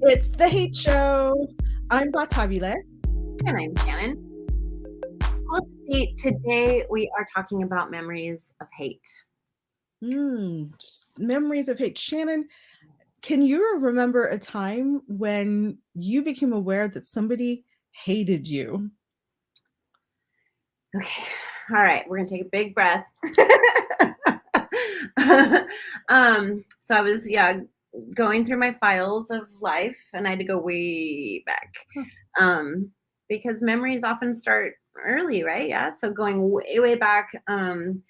It's the Hate Show. I'm Batabile. And I'm Shannon. Let's see. Today we are talking about memories of hate. Memories of hate. Shannon, can you remember a time when you became aware that somebody hated you? Okay. All right. We're going to take a big breath. So I was, going through my files of life and I had to go way back. Because memories often start early, right? Yeah. So going way, way back, I'm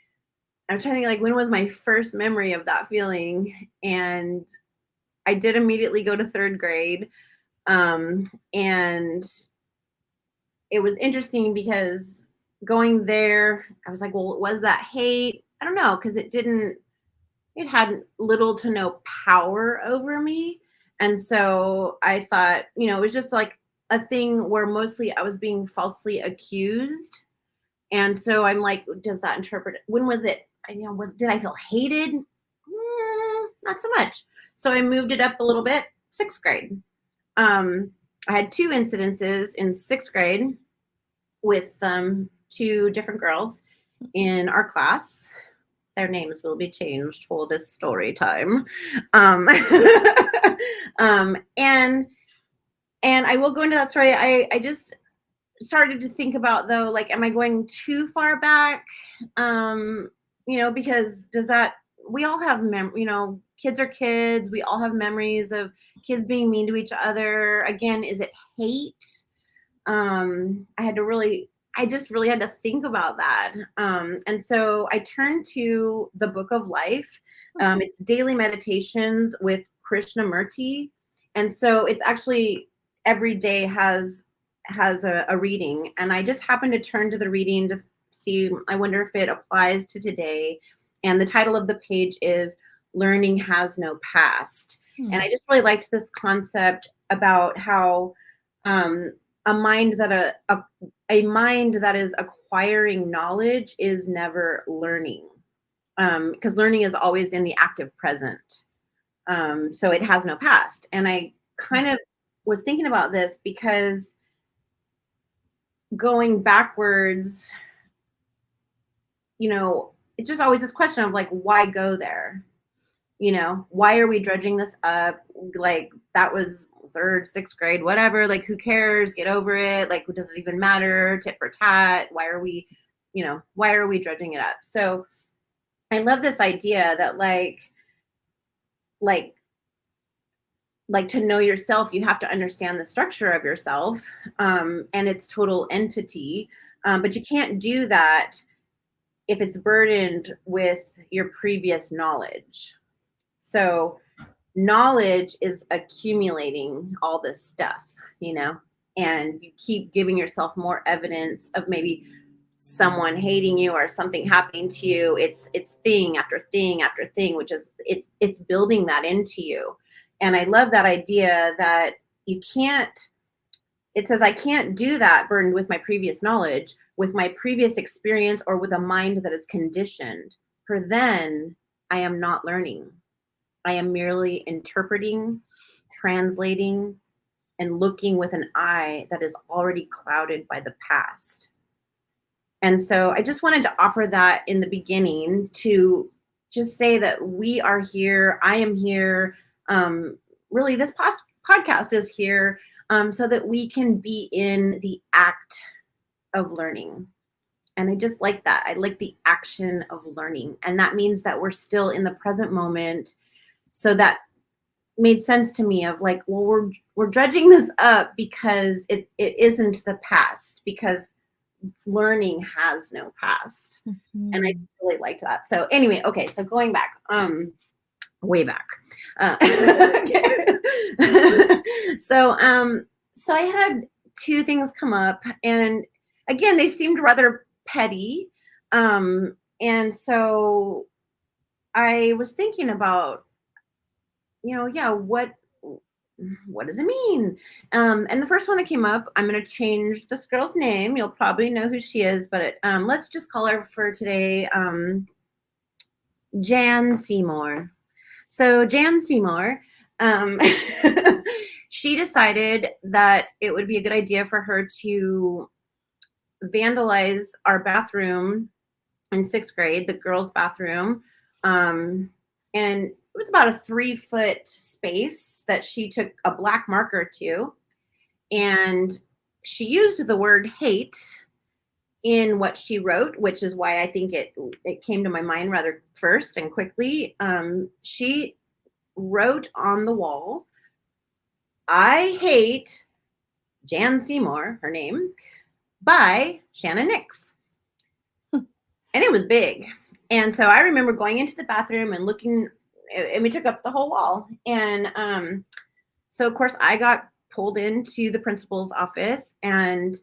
trying to think like when was my first memory of that feeling? And I did immediately go to third grade. And it was interesting because going there, I was like, well, was that hate? I don't know, because it had little to no power over me. And so I thought, it was just like a thing where mostly I was being falsely accused. And so I'm like, does that interpret it? When was it? Did I feel hated? Not so much. So I moved it up a little bit, sixth grade. Um, I had two incidences in sixth grade with two different girls in our class. Their names will be changed for this story time. Um, and I will go into that story. I just started to think about though, like, am I going too far back? Because does that we all have kids are kids. We all have memories of kids being mean to each other. Again, is it hate? I just really had to think about that. And so I turned to the Book of Life. It's daily meditations with Krishnamurti. And so it's actually every day has a reading. And I just happened to turn to the reading to see, I wonder if it applies to today. And the title of the page is Learning Has No Past. And I just really liked this concept about how a mind that is acquiring knowledge is never learning, because learning is always in the active present. So it has no past. And I kind of was thinking about this because going backwards, it's just always this question of like, why go there? Why are we dredging this up? Like, that was third, sixth grade, whatever. Like, who cares? Get over it. Like, does it even matter? Tit for tat. Why are we dredging it up? So I love this idea that like to know yourself, you have to understand the structure of yourself, and its total entity. But you can't do that if it's burdened with your previous knowledge. So knowledge is accumulating all this stuff, and you keep giving yourself more evidence of maybe someone hating you or something happening to you. It's thing after thing after thing, which is it's building that into you. And I love that idea that you can't it says I can't do that burdened with my previous knowledge, with my previous experience, or with a mind that is conditioned, for then I am not learning. I am merely interpreting, translating, and looking with an eye that is already clouded by the past. And so I just wanted to offer that in the beginning to just say that we are here. I am here. Really, this podcast is here, so that we can be in the act of learning. And I just like that. I like the action of learning. And that means that we're still in the present moment. So that made sense to me of like, well, we're dredging this up because it isn't the past, because learning has no past. And I really liked that. So anyway, okay, so going back, way back. So I had two things come up, and again, they seemed rather petty. And so I was thinking about, what does it mean? And the first one that came up, I'm going to change this girl's name. You'll probably know who she is, but let's just call her for today Jan Seymour. So Jan Seymour, Um, she decided that it would be a good idea for her to vandalize our bathroom in 6th grade, the girls' bathroom. And it was about a 3-foot space that she took a black marker to. And she used the word hate in what she wrote, which is why I think it came to my mind rather first and quickly. She wrote on the wall, "I hate Jan Seymour," her name, by Shannon Nix. And it was big. And so I remember going into the bathroom and looking, and we took up the whole wall. And so, of course, I got pulled into the principal's office, and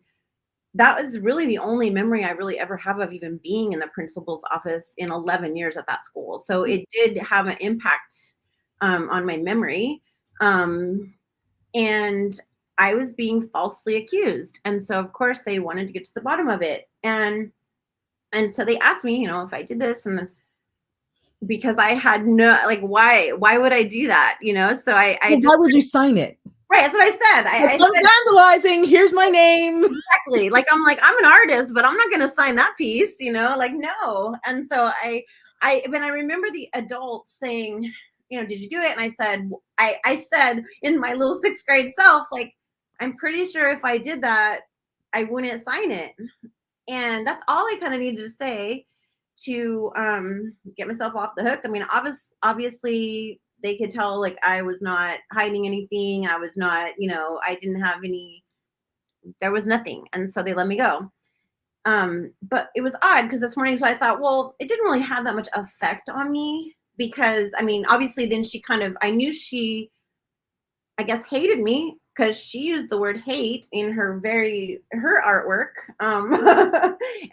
that was really the only memory I really ever have of even being in the principal's office in 11 years at that school. So it did have an impact on my memory. And I was being falsely accused. And so, of course, they wanted to get to the bottom of it. And so they asked me, if I did this, and because I had no, like, why would I do that? So I Well, just, why would you sign it? right. That's what I said. I I'm said, vandalizing. Here's my name. exactly. Like, I'm like, I'm an artist, but I'm not going to sign that piece, like, no. And so when I remember the adults saying, did you do it? And I said in my little 6th grade self, like, I'm pretty sure if I did that, I wouldn't sign it. And that's all I kind of needed to say to get myself off the hook. I mean, obviously they could tell, like, I was not hiding anything. I was not, I didn't have any, there was nothing. And so they let me go. But it was odd because this morning, so I thought, well, it didn't really have that much effect on me because, I mean, obviously then I knew she, I guess, hated me because she used the word hate in her artwork.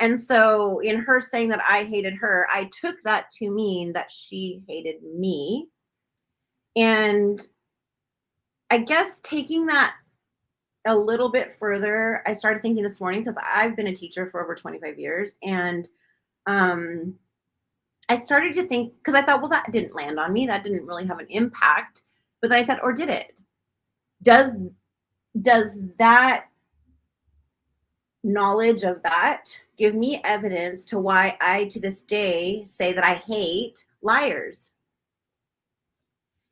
And so in her saying that I hated her, I took that to mean that she hated me. And I guess taking that a little bit further, I started thinking this morning, because I've been a teacher for over 25 years. And I started to think, because I thought, well, that didn't land on me. That didn't really have an impact. But then I thought, or did it? Does that knowledge of that give me evidence to why I, to this day, say that I hate liars?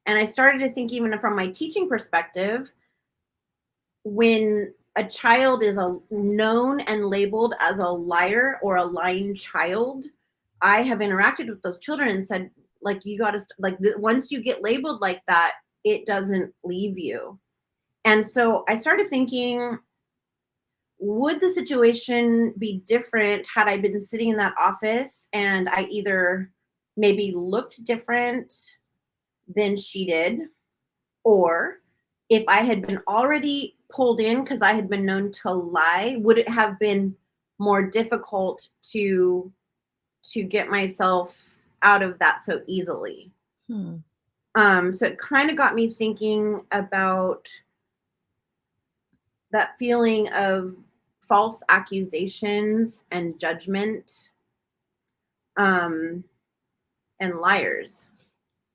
And I started to think, even from my teaching perspective, when a child is known and labeled as a liar or a lying child, I have interacted with those children and said, like, you got to, like, once you get labeled like that, it doesn't leave you. And so I started thinking, would the situation be different had I been sitting in that office and I either maybe looked different than she did, or if I had been already pulled in because I had been known to lie, would it have been more difficult to get myself out of that so easily? So it kind of got me thinking about that feeling of false accusations and judgment, and liars,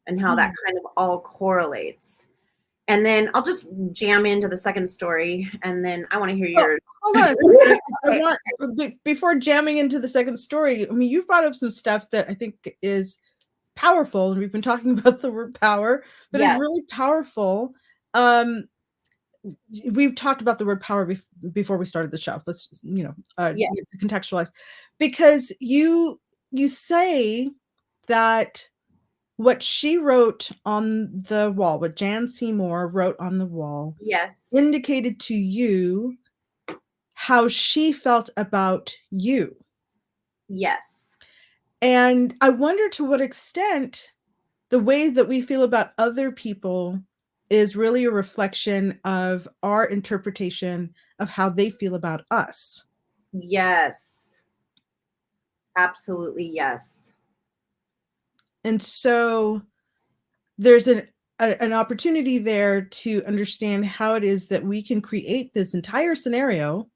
and how that kind of all correlates. And then I'll just jam into the second story, and then I want to hear Well, yours. hold on a second. I want, before jamming into the second story, I mean, you've brought up some stuff that I think is powerful, and we've been talking about the word power, but it's Yes. really powerful. We've talked about the word power before we started the show. Let's Yes. contextualize, because you say that what she wrote on the wall, what Jan Seymour wrote on the wall, Yes. indicated to you how she felt about you. Yes. And I wonder to what extent the way that we feel about other people is really a reflection of our interpretation of how they feel about us. Yes. Absolutely, yes. And so there's an opportunity there to understand how it is that we can create this entire scenario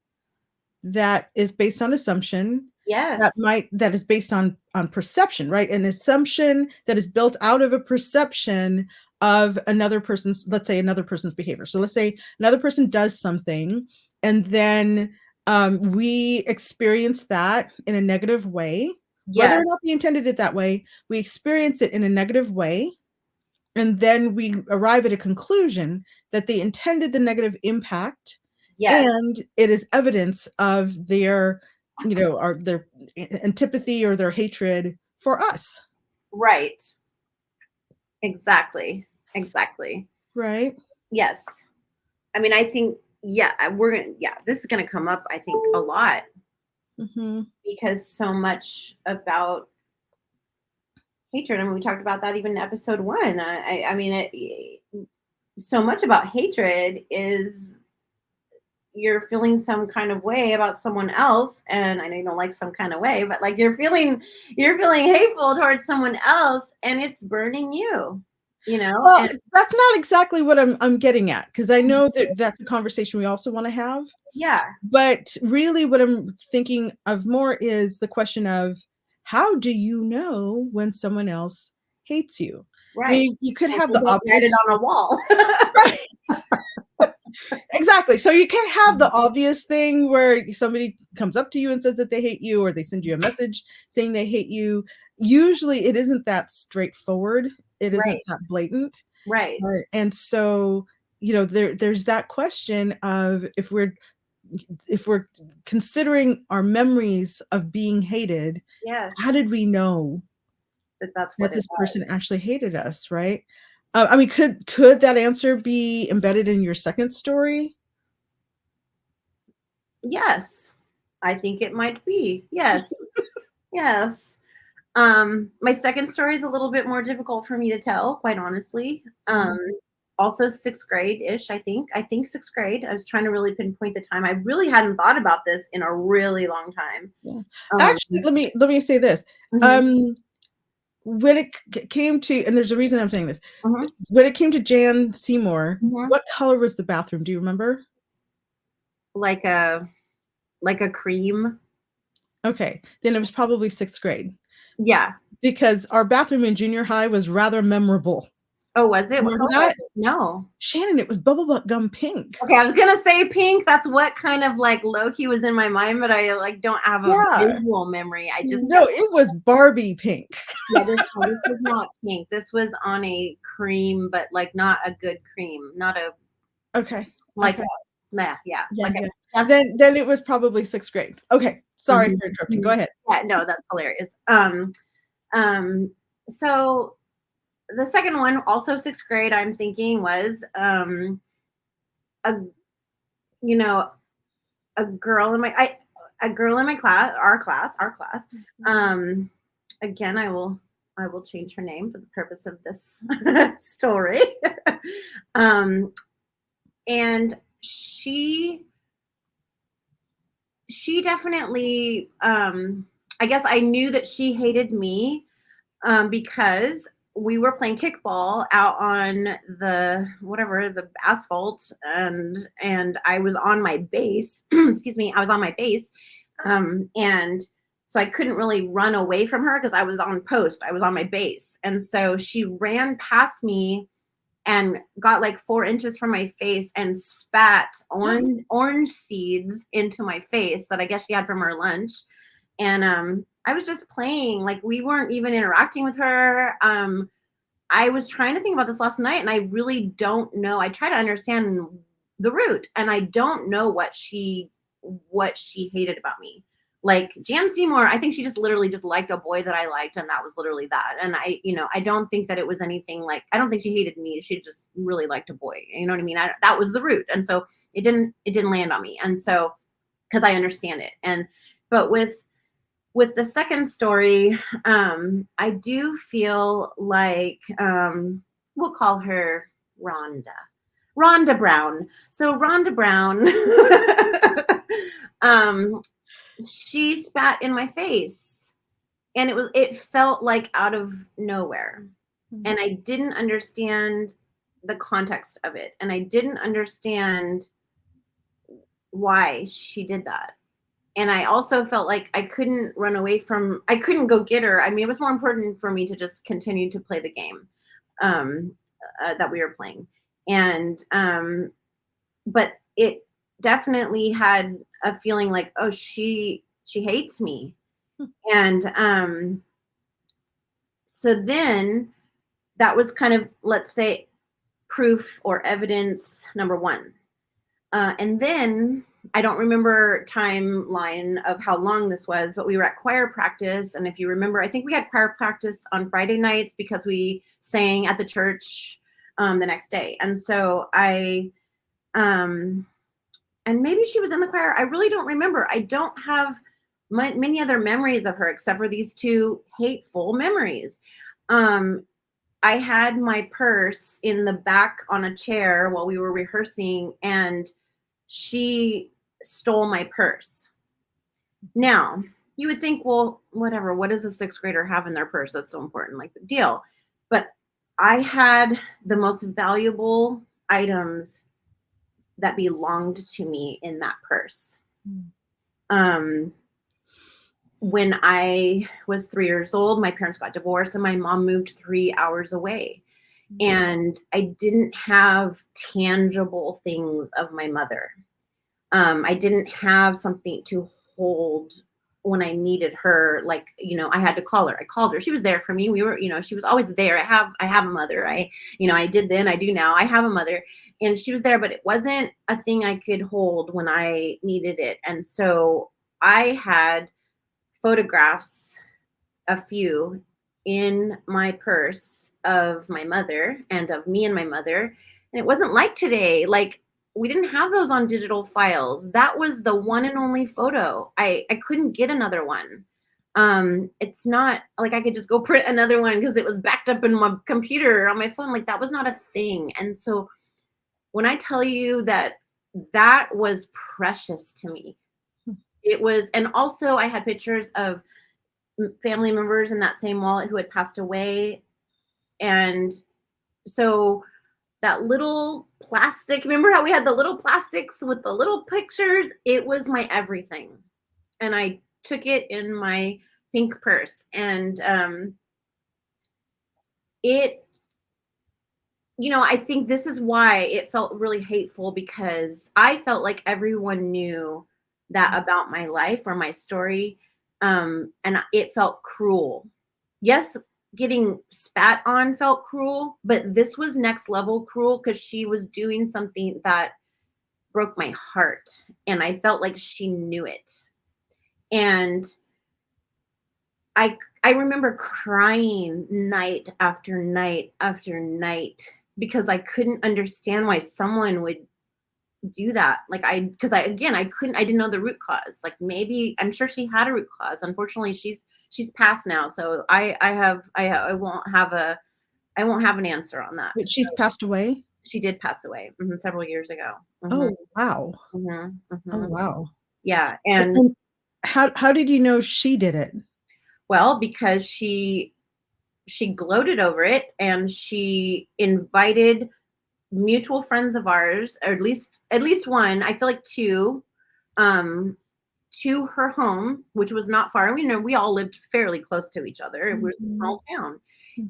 that is based on assumption, Yes. that is based on perception, right? An assumption that is built out of a perception of another person's, let's say another person's behavior. So let's say another person does something, and then we experience that in a negative way, whether Yes. or not we intended it that way. We experience it in a negative way, and then we arrive at a conclusion that they intended the negative impact, Yes. and it is evidence of their, or their antipathy or their hatred for us. Right. Exactly. Exactly. Right. Yes. I mean, I think, yeah, this is going to come up, I think, a lot Hmm. because so much about hatred. I mean, we talked about that even in episode 1. I mean, so much about hatred is you're feeling some kind of way about someone else, and I know you don't like some kind of way, but like you're feeling hateful towards someone else, and it's burning you, Well, and that's not exactly what I'm getting at, because I know that that's a conversation we also want to have. yeah, But really, what I'm thinking of more is the question of, how do you know when someone else hates you? I right. mean, you could And have you the don't write it obvious. on a wall. Right. Exactly. So you can't have the obvious thing where somebody comes up to you and says that they hate you, or they send you a message saying they hate you. Usually it isn't that straightforward. It isn't Right, that blatant. right. And so, there's that question of, if we're considering our memories of being hated, how Yes, did we know that's that what it this was. person actually hated us, right? I mean, could that answer be embedded in your second story? Yes, I think it might be. Yes, yes. My second story is a little bit more difficult for me to tell, quite honestly. Mhm. Also sixth grade-ish, I think. I think sixth grade. I was trying to really pinpoint the time. I really hadn't thought about this in a really long time. Yeah. Um, Actually, let me say this. mhm, Um, when it came to, and there's a reason I'm saying this. mhm, When it came to Jan Seymour, mhm. what color was the bathroom? Do you remember? Like a cream. Okay, then it was probably sixth grade, Yeah. because our bathroom in junior high was rather memorable. Oh, was it? What Remember color was that? it? No. Shannon, it was bubble butt gum pink. Okay, I was gonna say pink. That's what kind of like low key was in my mind, but I like don't have a Yeah. visual memory. I just No, it was Barbie pink. yeah, this was not pink. This was on a cream, but like not a good cream. Not a Okay, like okay. a nah, yeah, Yeah, like yeah. a just Then it was probably sixth grade. Okay, sorry mhm, for interrupting. Go mhm. ahead. Yeah, no, that's hilarious. Um, so the second one, also sixth grade, I'm thinking was a you know a girl in a girl in my class, our class. Um, again, I will change her name for the purpose of this story. um, and she definitely I guess I knew that she hated me because we were playing kickball out on the asphalt, and I was on my base. Excuse me, I was on my base, and so I couldn't really run away from her because I was on post. I was on my base, and so she ran past me and got like 4 inches from my face and spat orange seeds into my face that I guess she had from her lunch. And I was just playing, like we weren't even interacting with her. I was trying to think about this last night, and I really don't know. I try to understand the root, and I don't know what she hated about me. Like Jan Seymour, I think she just literally just liked a boy that I liked, and that was literally that. And I don't think that it was anything like, I don't think she hated me. She just really liked a boy. You know what I mean? That was the root, and so it didn't land on me. And so because I understand it, but with the second story, I do feel like we'll call her Rhonda. Rhonda Brown. So Rhonda Brown, um, she spat in my face, and it felt like out of nowhere, Mhm. and I didn't understand the context of it, and I didn't understand why she did that. And I also felt like I couldn't go get her. I mean, it was more important for me to just continue to play the game. Um, that we were playing. And but it definitely had a feeling like, oh, she hates me. And so then that was kind of, let's say, proof or evidence number one. And then I don't remember timeline of how long this was, but we were at choir practice. And if you remember, I think we had choir practice on Friday nights because we sang at the church the next day. And so and maybe she was in the choir. I really don't remember. I don't have many other memories of her except for these two hateful memories. Um, I had my purse in the back on a chair while we were rehearsing, and she stole my purse. Now, you would think, well, whatever, what does a sixth grader have in their purse that's so important? Like, the deal. But I had the most valuable items that belonged to me in that purse. Um, when I was 3 years old, my parents got divorced and my mom moved 3 hours away. And I didn't have tangible things of my mother. I didn't have something to hold when I needed her. Like, I had to call her. I called her. She was there for me. We were, she was always there. I have a mother. I did then, I do now. I have a mother, and she was there, but it wasn't a thing I could hold when I needed it. And so I had photographs, a few, in my purse of my mother and of me and my mother. And it wasn't like today. Like, we didn't have those on digital files. That was the one and only photo. I couldn't get another one. It's not like I could just go print another one because it was backed up in my computer or on my phone. Like, that was not a thing. And so when I tell you that that was precious to me, it was. And also I had pictures of family members in that same wallet who had passed away. And so that little plastic, remember how we had the little plastics with the little pictures? It was my everything. And I took it in my pink purse. And it, I think this is why it felt really hateful, because I felt like everyone knew that about my life or my story. And it felt cruel. Yes, getting spat on felt cruel, but this was next level cruel because she was doing something that broke my heart. And I felt like she knew it. And I remember crying night after night after night because I couldn't understand why someone would do that. Like, because I didn't know the root cause. Like, maybe, I'm sure she had a root cause. Unfortunately, she's passed now, so I won't have an answer on that. But she's passed away? She did pass away several years ago. Oh, wow. Oh, Mhm. wow. Yeah, and And how did you know she did it? well, because she gloated over it, and she invited mutual friends of ours, or at least one, I feel like two, to her home, which was not far. We all lived fairly close to each other. It was a small town.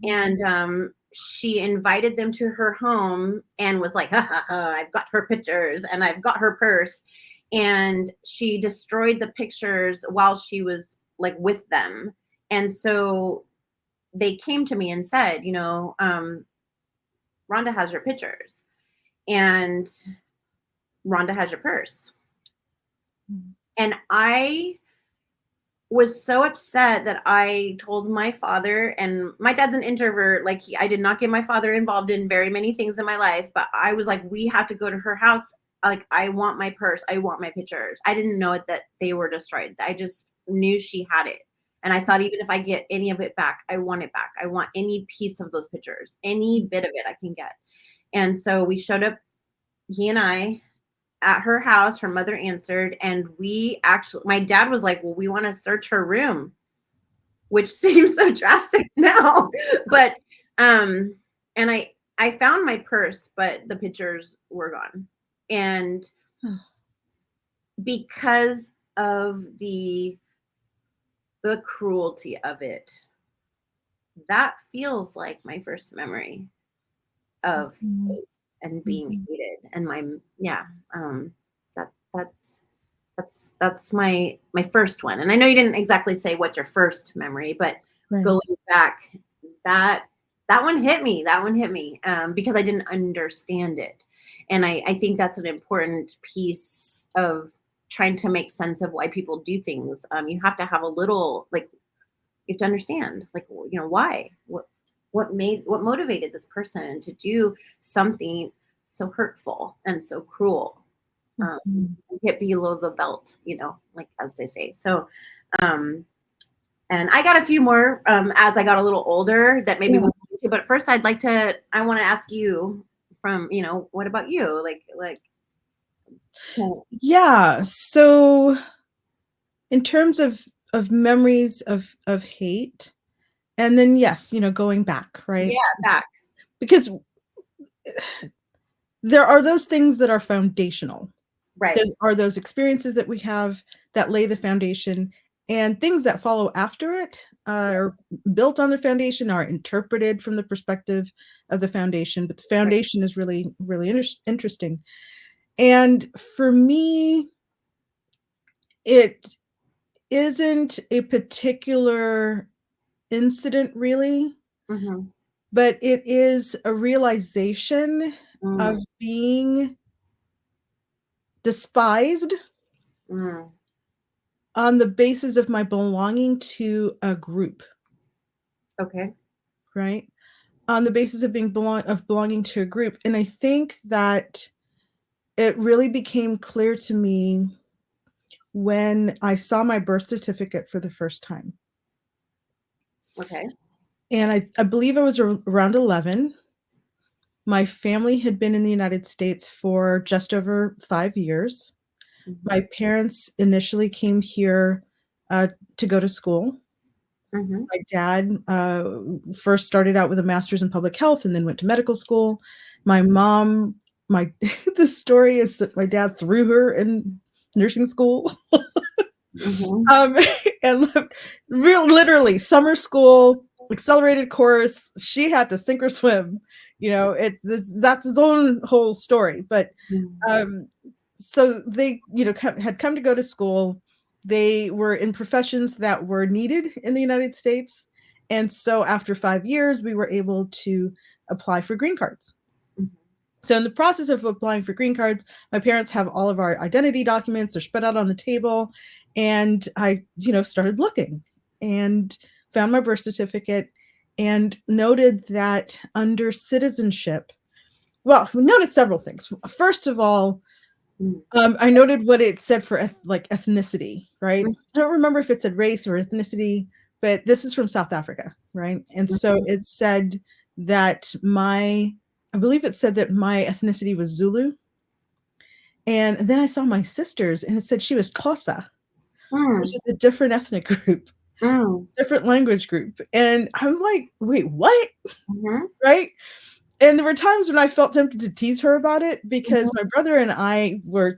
And she invited them to her home and was like, ha ha ha, I've got her pictures and I've got her purse. And she destroyed the pictures while she was like with them. And so they came to me and said, Rhonda has your pictures and Rhonda has your purse. And I was so upset that I told my father, and my dad's an introvert. Like, I did not get my father involved in very many things in my life, but I was like, we have to go to her house. Like, I want my purse. I want my pictures. I didn't know it that they were destroyed. I just knew she had it. And I thought, even if I get any of it back, I want it back. I want any piece of those pictures, any bit of it I can get. And so we showed up, he and I, at her house. Her mother answered, and my dad was like, well, we want to search her room, which seems so drastic now. But and I found my purse, but the pictures were gone. And because of the cruelty of it, that feels like my first memory. of Mhm. hate and being Mhm. hated. And my yeah, that that's my first one. And I know you didn't exactly say what's your first memory, but Right. going back, that that one hit me. That one hit me because I didn't understand it, and I think that's an important piece of trying to make sense of why people do things. You have to have a little like you have to understand like why what motivated this person to do something so hurtful and so cruel, um, Mhm. hit below the belt, like as they say. So, um, and I got a few more as I got a little older that maybe Yeah. we'll get into. But first, I want to ask you from, what about you? To, Yeah. So in terms of memories of hate, and then yes, going back, right? yeah, back. Because there are those things that are foundational. There Right, are those experiences that we have that lay the foundation, and things that follow after it are built on the foundation, are interpreted from the perspective of the foundation. But the right. foundation is really, really interesting. And for me, it isn't a particular incident really, Mm-hmm. but it is a realization of Mm, being despised mm, on the basis of my belonging to a group, okay. right? On the basis of belonging to a group. And I think that it really became clear to me when I saw my birth certificate for the first time. Okay. And I believe I was around 11. My family had been in the United States for just over 5 years. Mm-hmm. My parents initially came here to go to school. Mm-hmm. My dad first started out with a master's in public health and then went to medical school. My mom, my the story is that my dad threw her in nursing school. Mm-hmm. um, and real literally summer school, accelerated course. She had to sink or swim. It's this that's his own whole story. But um, so they, had come to go to school. They were in professions that were needed in the United States. And so after 5 years, we were able to apply for green cards. Mm-hmm. So in the process of applying for green cards, my parents have all of our identity documents. They're spread out on the table. And I, started looking and found my birth certificate and noted that under citizenship, well, we noted several things. First of all, I noted what it said for ethnicity, right? I don't remember if it said race or ethnicity, but this is from South Africa, right? And so Mm-hmm. it said that I believe it said that my ethnicity was Zulu. And then I saw my sister's and it said she was Xhosa, which Mm, is a different ethnic group, mm, different language group. And I'm like, wait, what? mhm, Right? And there were times when I felt tempted to tease her about it because mhm, my brother and I were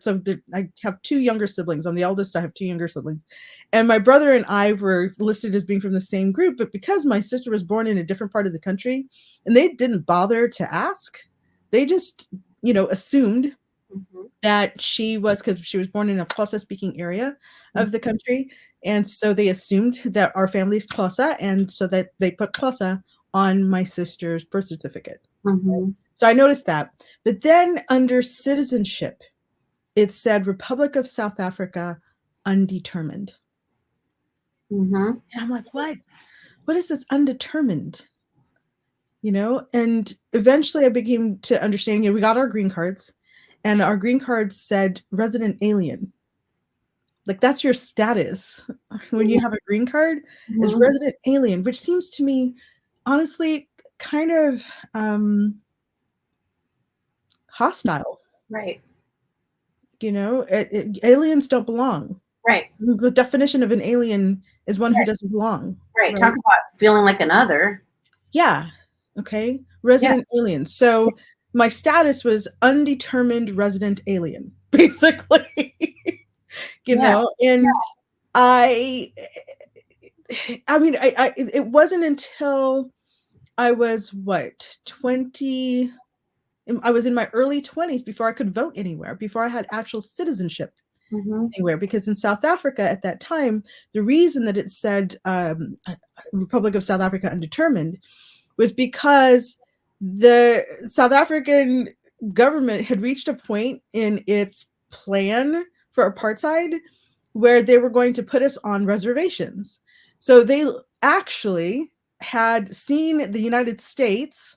I have two younger siblings. I'm the eldest. I have two younger siblings. And my brother and I were listed as being from the same group, but because my sister was born in a different part of the country and they didn't bother to ask, they just, assumed mhm, that she was, because she was born in a Xhosa speaking area mhm, of the country. And so they assumed that our family is Xhosa. And so that they put Xhosa on my sister's birth certificate. mhm, So I noticed that. But then under citizenship, it said Republic of South Africa, undetermined. mhm, And I'm like, what? What is this undetermined? And eventually I became to understand, we got our green cards, and our green cards said resident alien. Like that's your status when you have a green card, is mhm. resident alien, which seems to me honestly kind of hostile. Right, Aliens don't belong. right, The definition of an alien is one who right, doesn't belong, right. Talk right? about feeling like another. Yeah. Okay. Yeah. Resident alien. So my status was undetermined resident alien, basically. Yeah. And I I mean it wasn't until I was what, 20. I was in my early 20s before I could vote anywhere, before I had actual citizenship Mhm. anywhere. Because in South Africa at that time, the reason that it said Republic of South Africa undetermined was because the South African government had reached a point in its plan for apartheid where they were going to put us on reservations. So they actually had seen the United States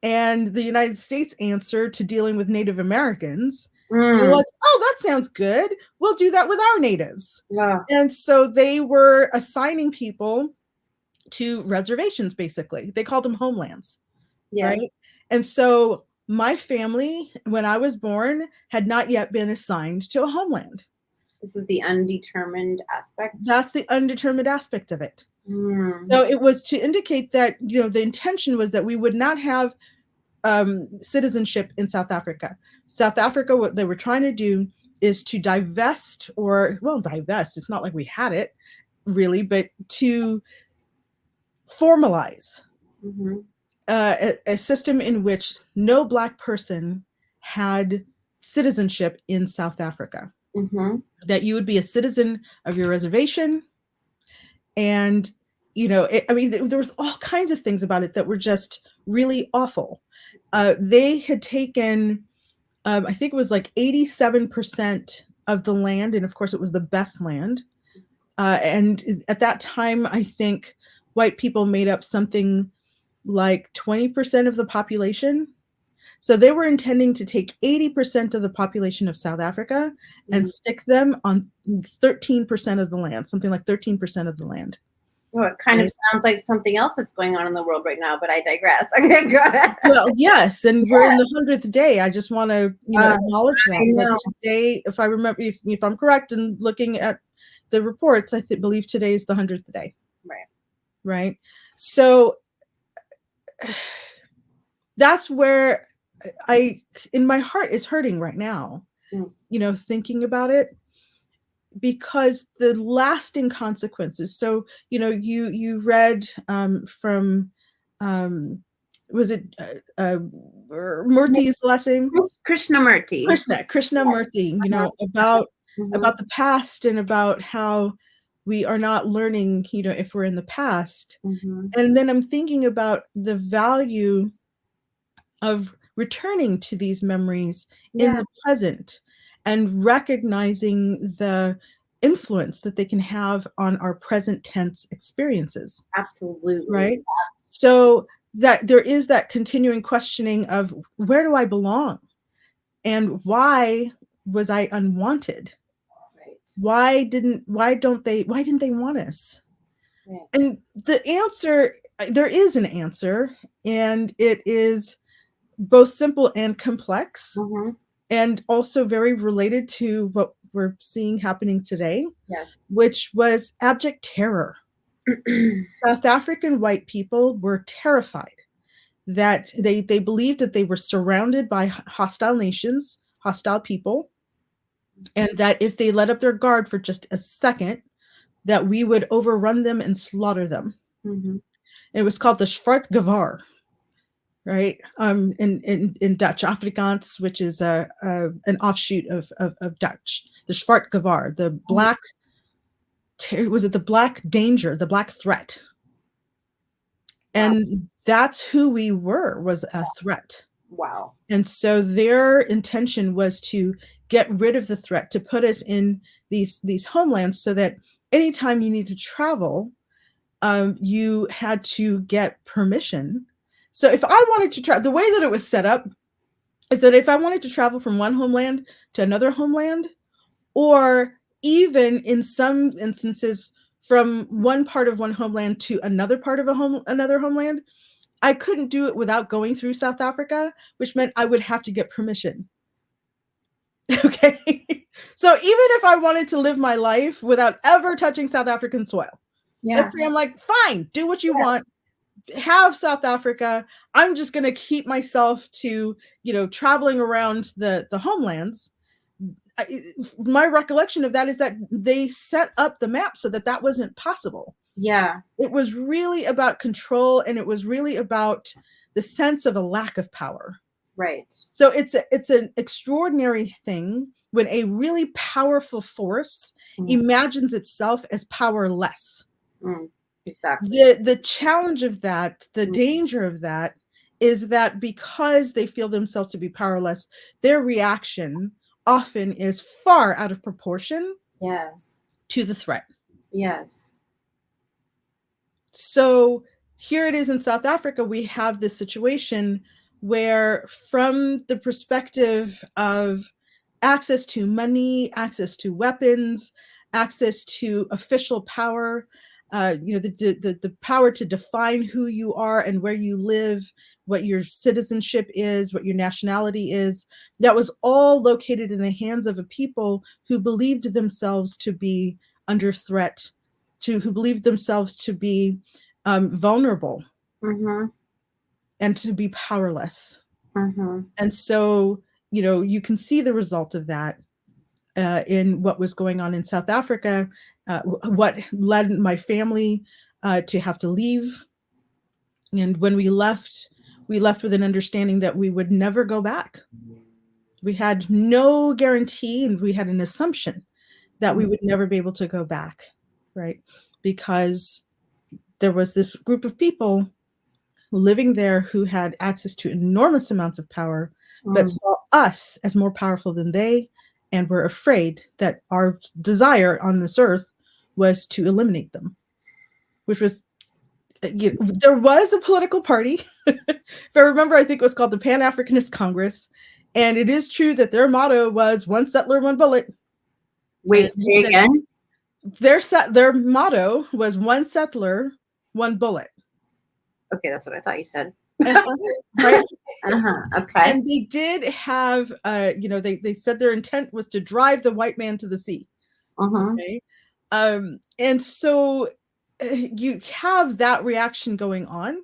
and the United States answer to dealing with Native Americans. They're Mm. like, oh, that sounds good. We'll do that with our natives. Yeah. And so they were assigning people to reservations, basically. They called them homelands, Yes. right? And so my family, when I was born, had not yet been assigned to a homeland. This is the undetermined aspect. That's the undetermined aspect of it. Mm. So it was to indicate that, the intention was that we would not have citizenship in South Africa. South Africa, what they were trying to do is to divest, or, well, divest, it's not like we had it really, but to formalize Mhm. a system in which no Black person had citizenship in South Africa. Mhm. That you would be a citizen of your reservation. And, I mean, there was all kinds of things about it that were just really awful. They had taken, I think it was like 87% of the land, and of course, it was the best land. And at that time, I think white people made up something like 20% of the population. So they were intending to take 80% of the population of South Africa and Mm. stick them on 13% of the land, something like 13% of the land. Well, it kind of Right? sounds like something else that's going on in the world right now, but I digress. Okay, go ahead. Well, yes, and we're Yeah. in the 100th day. I just want to, Uh, acknowledge I that know. today, if I remember, if I'm correct in looking at the reports, believe today is the 100th day, Right. right? So that's where in my heart is hurting right now, Mm. thinking about it, because the lasting consequences. So, you read from, um, was it Murthy's last name? Krishnamurti. Krishnamurti, Uh-huh. Mhm. about the past and about how we are not learning, if we're in the past. Mhm. And then I'm thinking about the value of returning to these memories in Yeah, the present and recognizing the influence that they can have on our present tense experiences, absolutely. right? So that there is that continuing questioning of, where do I belong? And why was I unwanted? Right. Why didn't they want us? Right. And the answer, there is an answer, and it is both simple and complex, Mhm. and also very related to what we're seeing happening today, Yes. which was abject terror. South African white people were terrified that they believed that they were surrounded by hostile nations, hostile people, and that if they let up their guard for just a second, that we would overrun them and slaughter them. Mhm. And it was called the Zwart Gevaar, right? In Dutch, Afrikaans, which is an offshoot of Dutch. The Zwart Gevaar, the black, was it the black danger, the black threat? Wow. And that's who we were, was a threat. Wow. And so their intention was to get rid of the threat, to put us in these homelands, so that anytime you need to travel, you had to get permission. So if I wanted to travel, the way that it was set up is that if I wanted to travel from one homeland to another homeland, or even in some instances from one part of one homeland to another part of another homeland, I couldn't do it without going through South Africa, which meant I would have to get permission. Okay. So even if I wanted to live my life without ever touching South African soil, Yeah. let's say I'm like, fine, do what you Yeah. want, have South Africa. I'm just going to keep myself to, traveling around the homelands. My recollection of that is that they set up the map so that that wasn't possible. Yeah. It was really about control, and it was really about the sense of a lack of power. Right. So it's an extraordinary thing when a really powerful force Mm, imagines itself as powerless. mm, exactly. The challenge of that, the Mm, danger of that, is that because they feel themselves to be powerless, their reaction often is far out of proportion yes. to the threat. Yes. So here it is in South Africa, we have this situation where, from the perspective of access to money, access to weapons, access to official power, the power to define who you are and where you live, what your citizenship is, what your nationality is, that was all located in the hands of a people who believed themselves to be under threat, who believed themselves to be vulnerable Mm-hmm. and to be powerless. Mm-hmm. And so, you can see the result of that in what was going on in South Africa, what led my family to have to leave. And when we left with an understanding that we would never go back. We had no guarantee, and we had an assumption that we would never be able to go back, right? Because there was this group of people living there who had access to enormous amounts of power, but Mm, saw us as more powerful than they, and were afraid that our desire on this earth was to eliminate them, which was, there was a political party. If I remember, I think it was called the Pan Africanist Congress. And it is true that their motto was one settler, one bullet. wait, And say again. their motto was one settler, one bullet. Okay, that's what I thought you said. Uh-huh, right? Okay. And they did have, they said their intent was to drive the white man to the sea. Mm-hmm. Okay. And so you have that reaction going on.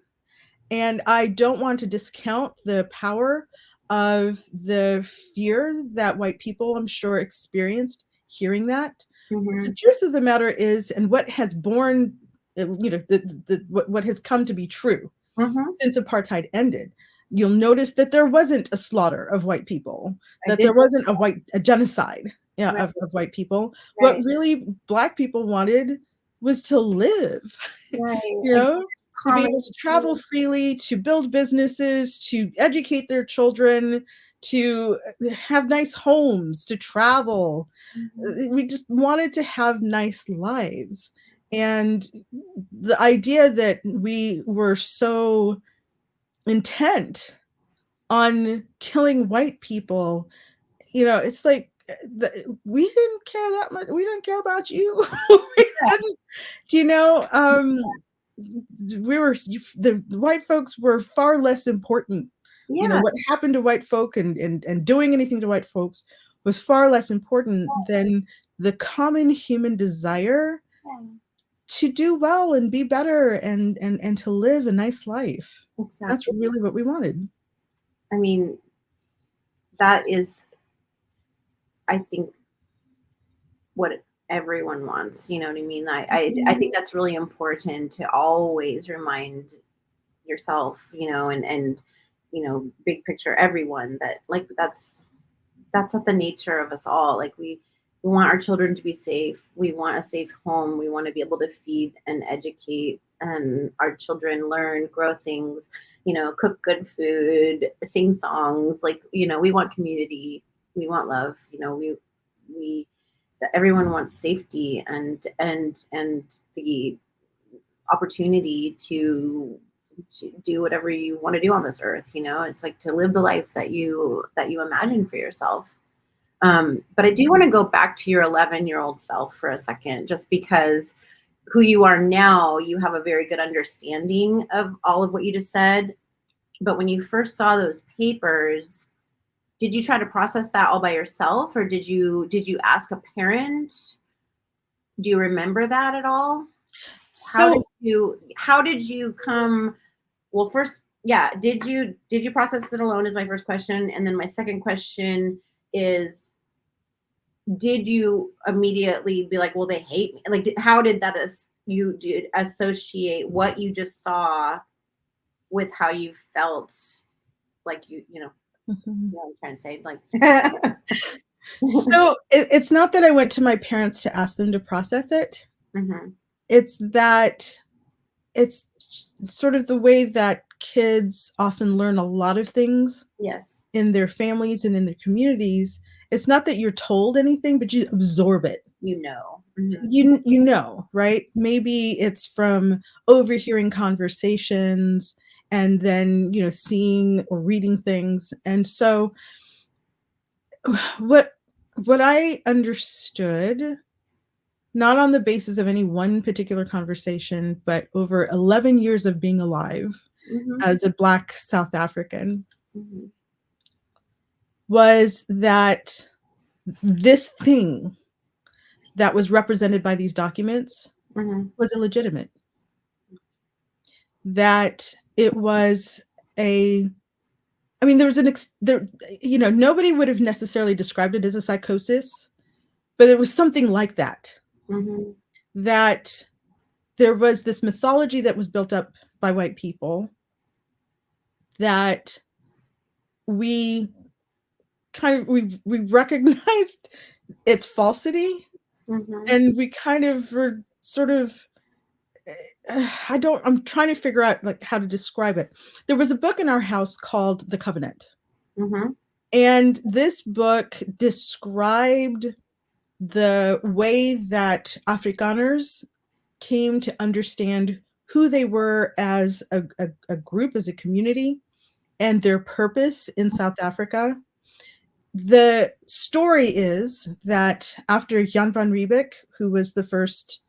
And I don't want to discount the power of the fear that white people, I'm sure, experienced hearing that. But Mm-hmm. the truth of the matter is, and what has borne, what has come to be true Mm-hmm. since apartheid ended, you'll notice that there wasn't a slaughter of white people, I that did. there wasn't a genocide, yeah, Right. of white people. What Right. really Black people wanted was to live, Right. you Like know, to be able common. to travel freely, to build businesses, to educate their children, to have nice homes, to travel. Mhm. We just wanted to have nice lives. And the idea that we were so intent on killing white people, it's like, we didn't care that much. We didn't care about you. We didn't, you know, we were the white folks were far less important. Yeah. What happened to white folk, and doing anything to white folks was far less important than the common human desire Yeah. to do well and be better, and to live a nice life. That's Exactly. really what we wanted. I mean, that is, I think, what everyone wants. You know what I mean? I Mhm. think that's really important to always remind yourself, and big picture everyone that like that's not the nature of us all. Like we want our children to be safe. We want a safe home. We want to be able to feed and educate and our children learn, grow things, cook good food, sing songs. Like, we want community. We want love. We that everyone wants safety and the opportunity to do whatever you want to do on this earth. It's like to live the life that you imagine for yourself. But I do want to go back to your 11-year-old self for a second, just because who you are now, you have a very good understanding of all of what you just said. But when you first saw those papers, did you try to process that all by yourself, or did you ask a parent? Do you remember that at all? How did So you come? Well, first, yeah, did you process it alone is my first question, and then my second question is, did you immediately be like, well, they hate me? Like, how did that you did associate what you just saw with how you felt, like, Mhm. You know what I'm trying to say? Like, So it's not that I went to my parents to ask them to process it. hmm It's that it's sort of the way that kids often learn a lot of things yes, in their families and in their communities. It's not that you're told anything, but you absorb it. you know. Hmm You know, right? Maybe it's from overhearing conversations and then, seeing or reading things. And so what what I understood, not on the basis of any one particular conversation, but over 11 years of being alive hmm as a Black South African, hmm was that this thing that was represented by these documents hmm was illegitimate. That it was a I mean, there was there, nobody would have necessarily described it as a psychosis, but it was something like that. hmm That there was this mythology that was built up by white people that we we recognized its falsity, hmm and we kind of were sort of I'm trying to figure out like how to describe it. There was a book in our house called The Covenant, hmm and this book described the way that Afrikaners came to understand who they were as a group, as a community, and their purpose in South Africa. The story is that after Jan van Riebeeck, who was the first,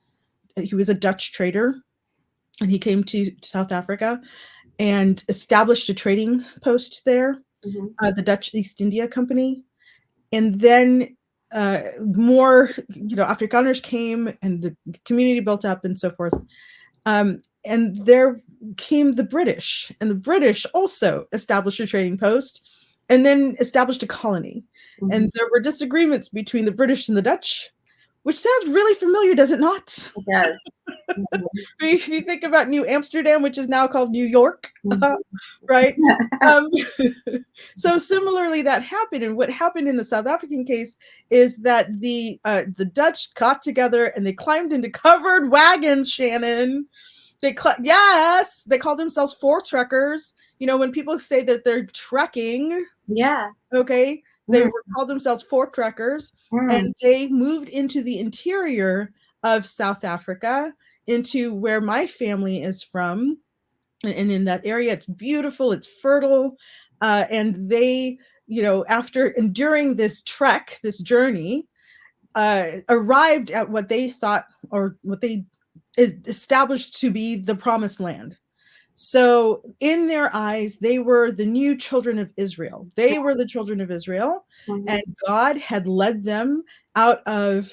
he was a Dutch trader, and he came to South Africa and established a trading post there, hmm the Dutch East India Company. And then more, Afrikaners came and the community built up and so forth. And there came the British, and the British also established a trading post and then established a colony. hmm And there were disagreements between the British and the Dutch, which sounds really familiar, does it not? It does. hmm If you think about New Amsterdam, which is now called New York, hmm right? Um, so similarly, that happened, and what happened in the South African case is that the Dutch got together and they climbed into covered wagons. Shannon, yes, they call themselves trekkers. When people say that they're trekking, yeah. okay, they Mm, were called themselves trekkers, and mm, they moved into the interior of South Africa, into where my family is from, and in that area, it's beautiful, it's fertile, and they, after enduring this trek, this journey, arrived at what they thought, or what they established to be the promised land. So, in their eyes, they were the new children of Israel. They were the children of Israel, mhm, and God had led them out of,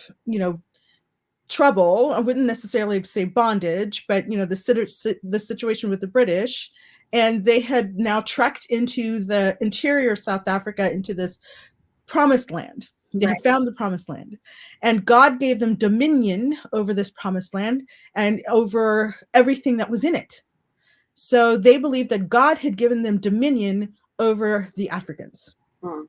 trouble. I wouldn't necessarily say bondage, but the situation with the British, and they had now trekked into the interior of South Africa, into this promised land. They right. had found the promised land, and God gave them dominion over this promised land and over everything that was in it. So they believed that God had given them dominion over the Africans, Mm,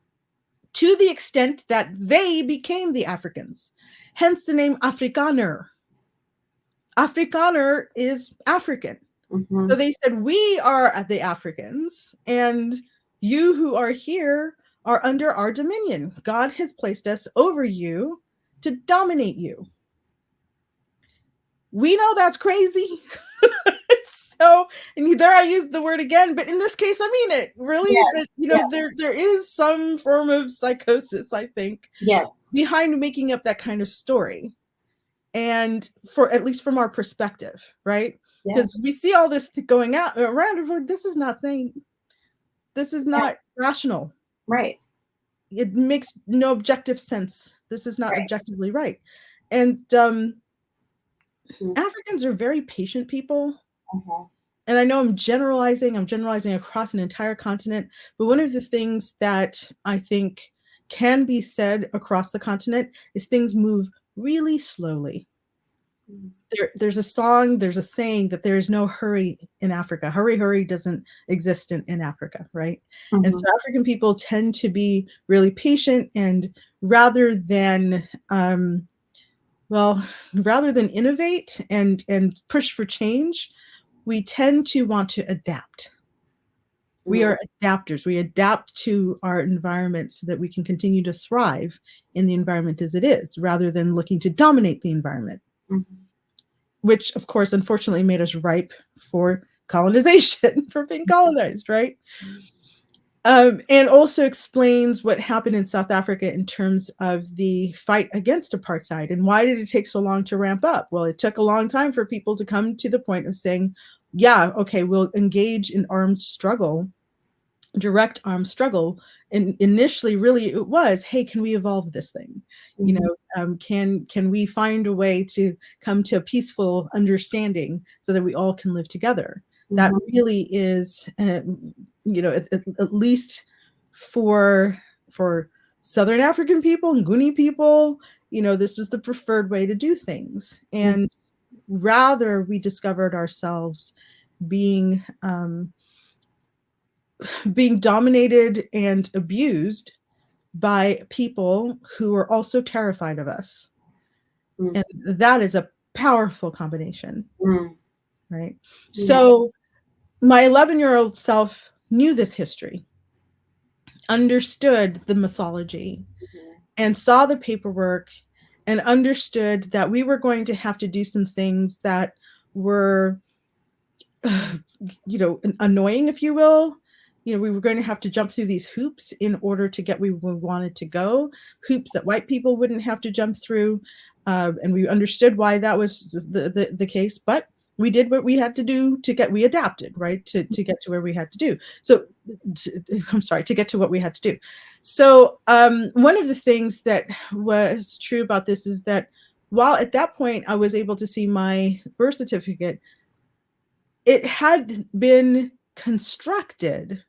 to the extent that they became the Africans. Hence the name Afrikaner. Afrikaner is African. So mhm, they said, we are the Africans, and you who are here are under our dominion. God has placed us over you to dominate you. We know that's crazy. So, and there I use the word again, but in this case, I mean it really. yes. But Yeah. there is some form of psychosis, I think, Yes. behind making up that kind of story, and for at least from our perspective, right? Yeah. Because we see all this going out around, and we're like, this is not sane. This is Yeah. not rational. Right. It makes no objective sense. This is not Right. objectively right. And Mhm, Africans are very patient people. mhm, And I know I'm generalizing across an entire continent, but one of the things that I think can be said across the continent is things move really slowly. Mm. There's a song, there's a saying that there is no hurry in Africa. Hurry, hurry doesn't exist in Africa, right? And so Mhm. African people tend to be really patient, and rather than well, rather than innovate and push for change, we tend to want to adapt. We Mm. are adapters. We adapt to our environment so that we can continue to thrive in the environment as it is, rather than looking to dominate the environment, Mhm. which, of course, unfortunately made us ripe for colonization, for being colonized, right? And also explains what happened in South Africa in terms of the fight against apartheid. And why did it take so long to ramp up? Well, it took a long time for people to come to the point of saying, yeah, okay, we'll engage in armed struggle, direct armed struggle. And initially, really, it was, hey, can we evolve this thing? You Mhm. know, can we find a way to come to a peaceful understanding so that we all can live together? That Mhm. really is, at least for Southern African people and Nguni people, this was the preferred way to do things. Mhm. And rather, we discovered ourselves being being dominated and abused by people who are also terrified of us. Mm. And that is a powerful combination, Mm. right? Yeah. So my 11-year-old self knew this history, understood the mythology, Mhm. and saw the paperwork, and understood that we were going to have to do some things that were annoying, if you will. We were going to have to jump through these hoops in order to get where we wanted to go, hoops that white people wouldn't have to jump through. And we understood why that was the case, but we did what we had to do we adapted, right, to get to where we had to do. So, I'm sorry, to get to what we had to do. So, one of the things that was true about this is that while at that point I was able to see my birth certificate, it had been constructed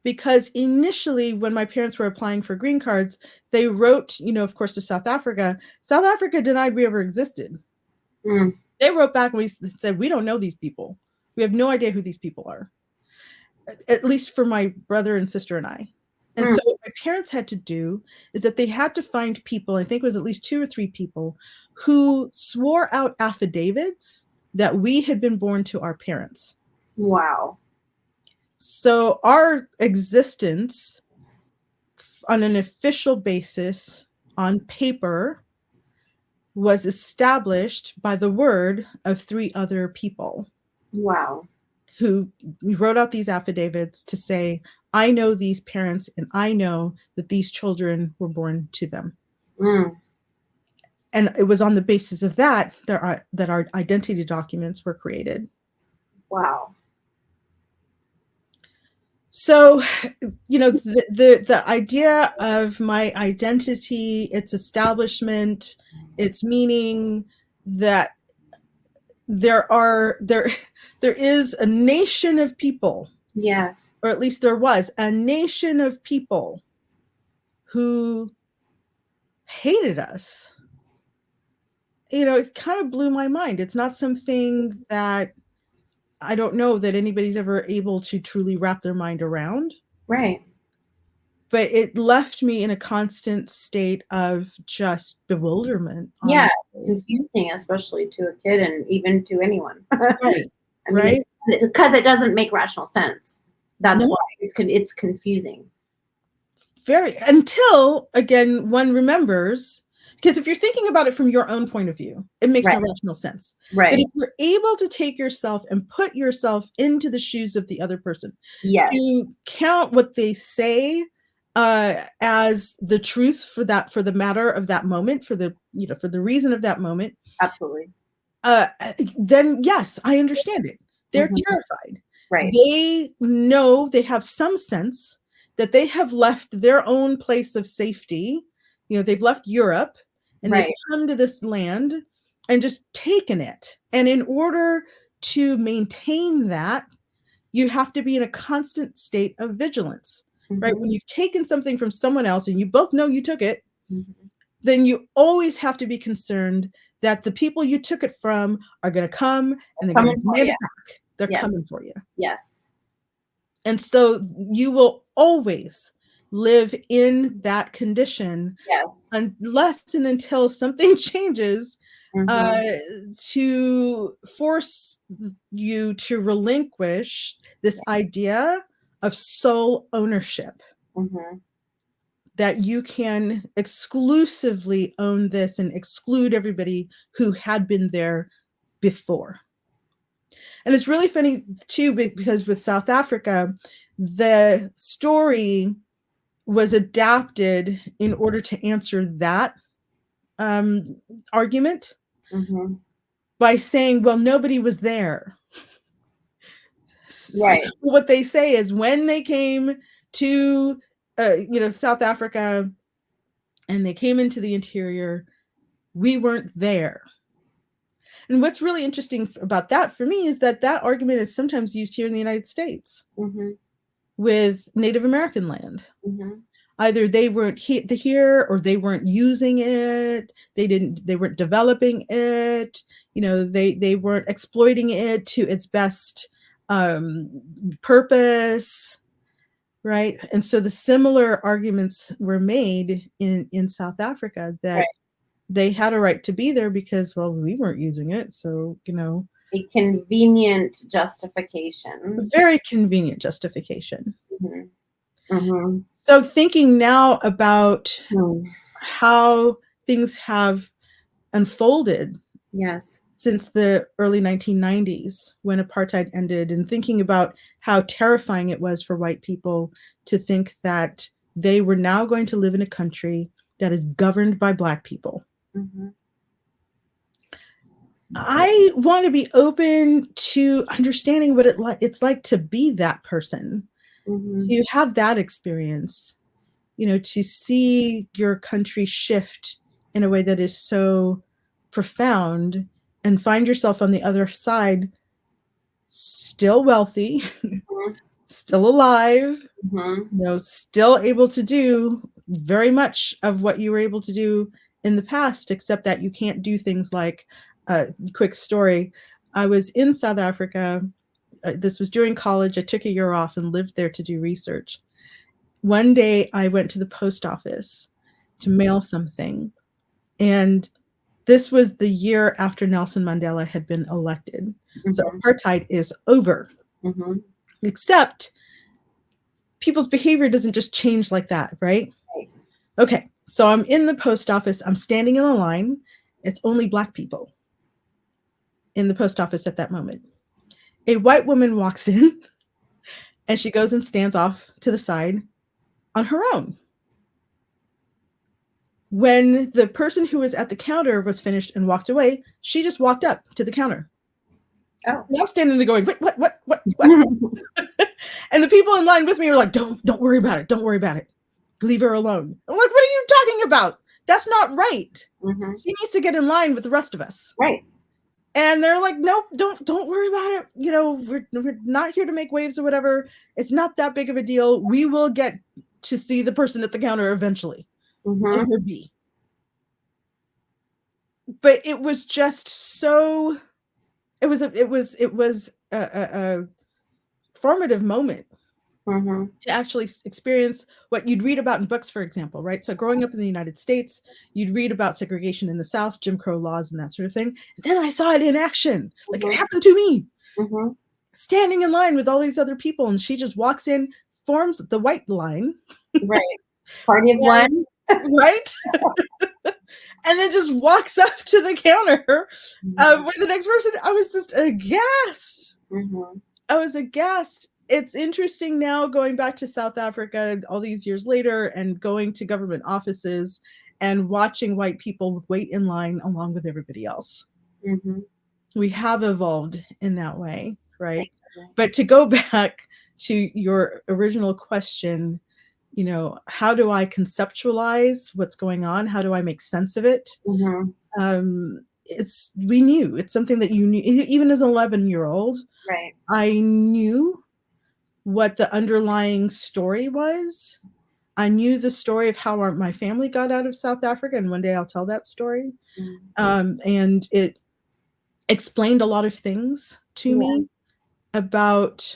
because initially when my parents were applying for green cards, they wrote, of course, to South Africa. South Africa denied we ever existed. Mm. They wrote back and we said, we don't know these people. We have no idea who these people are, at least for my brother and sister and I. And Mm. so what my parents had to do is that they had to find people, I think it was at least 2 or 3 people, who swore out affidavits that we had been born to our parents. Wow. So our existence on an official basis on paper was established by the word of 3 other people Wow. who wrote out these affidavits to say, I know these parents and I know that these children were born to them. Mm. And it was on the basis of that that our identity documents were created. Wow. So, the idea of my identity, its establishment, its meaning, that there there is a nation of people, Yes. or at least there was a nation of people who hated us. It kind of blew my mind. It's not something that I don't know that anybody's ever able to truly wrap their mind around. Right. But it left me in a constant state of just bewilderment, Yeah. honestly. Confusing, especially to a kid and even to anyone. Right, I mean, right? it's because it doesn't make rational sense. That's No, why it's confusing. very, until, again, one remembers, because if you're thinking about it from your own point of view, it makes Right. no rational sense. But Right. if you're able to take yourself and put yourself into the shoes of the other person, Yes. to count what they say, as the truth for the matter of that moment, for the reason of that moment, Absolutely. uh, then yes, I understand it. They're Mhm. terrified. Right. They know, they have some sense that they have left their own place of safety. They've left Europe and they've Right. come to this land and just taken it. And in order to maintain that, you have to be in a constant state of vigilance, right? Mhm. When you've taken something from someone else and you both know you took it, Mhm. then you always have to be concerned that the people you took it from are going to come and they're going to Coming for demand you. it back. They're Yes. coming for you. Yes. And so you will always live in that condition Yes. unless and until something changes Mhm. to force you to relinquish this idea of sole ownership, Mhm. that you can exclusively own this and exclude everybody who had been there before. And it's really funny too, because with South Africa, the story was adapted in order to answer that um, argument Mhm. by saying, well, nobody was there. So Right. what they say is when they came to South Africa and they came into the interior, we weren't there. And what's really interesting about that for me is that that argument is sometimes used here in the United States Mhm. with Native American land. Mhm. Either they weren't here or they weren't using it, they weren't developing it, they weren't exploiting it to its best um, purpose, right? And so the similar arguments were made in South Africa that Right. they had a right to be there because, well, we weren't using it, so A convenient justification. very convenient justification. Mhm. Mhm. So thinking now about Mm. how things have unfolded Yes. since the early 1990s when apartheid ended, and thinking about how terrifying it was for white people to think that they were now going to live in a country that is governed by Black people. Mhm. I want to be open to understanding what it's like to be that person, Mhm. to have that experience, to see your country shift in a way that is so profound and find yourself on the other side still wealthy, Mhm. still alive, Mhm. still able to do very much of what you were able to do in the past, except that you can't do things like quick story. I was in South Africa. This was during college. I took a year off and lived there to do research. One day I went to the post office to mail something, and this was the year after Nelson Mandela had been elected. So Mhm. apartheid is over, Mhm. except people's behavior doesn't just change like that, right? Right. Okay, so I'm in the post office, I'm standing in a line. It's only Black people in the post office at that moment. A white woman walks in and she goes and stands off to the side on her own. When the person who was at the counter was finished and walked away, she just walked up to the counter. Oh. And I'm standing there going, what? And the people in line with me were like, don't worry about it. Don't worry about it. Leave her alone. I'm like, what are you talking about? That's not right. Mhm. She needs to get in line with the rest of us. Right. And they're like, nope, don't worry about it. We're not here to make waves or whatever. It's not that big of a deal. We will get to see the person at the counter eventually. Let Mhm. her be. But it was just so. It was a formative moment Mhm. to actually experience what you'd read about in books, for example, right? So growing up in the United States, you'd read about segregation in the South, Jim Crow laws, and that sort of thing. And then I saw it in action. Like it Mhm. happened to me, Mhm. standing in line with all these other people, and she just walks in, forms the white line, Right. Party of one. right? And then just walks up to the counter Mhm. with the next person. I was just aghast. Mhm. I was aghast. It's interesting now going back to South Africa all these years later and going to government offices and watching white people wait in line along with everybody else. Mhm. We have evolved in that way, right? Thank goodness. But to go back to your original question, how do I conceptualize what's going on? How do I make sense of it? Mhm. We knew it's something that you knew, even as an 11-year-old. Right. I knew what the underlying story was. I knew the story of how my family got out of South Africa, and one day I'll tell that story. Mm. And it explained a lot of things to Yeah. me about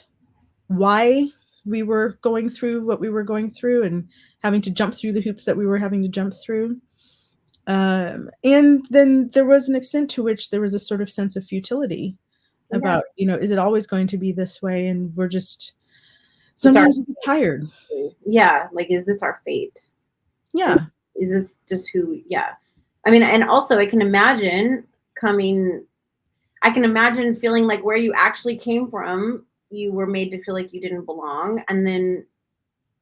why we were going through what we were going through and having to jump through the hoops that we were having to jump through. And then there was an extent to which there was a sort of sense of futility Yeah. about, is it always going to be this way? And we're just It's our sometimes tired. yeah, like, is this our fate? Is, Yeah. is this just who, yeah. I mean, and also coming, I can imagine feeling like where you actually came from, you were made to feel like you didn't belong. And then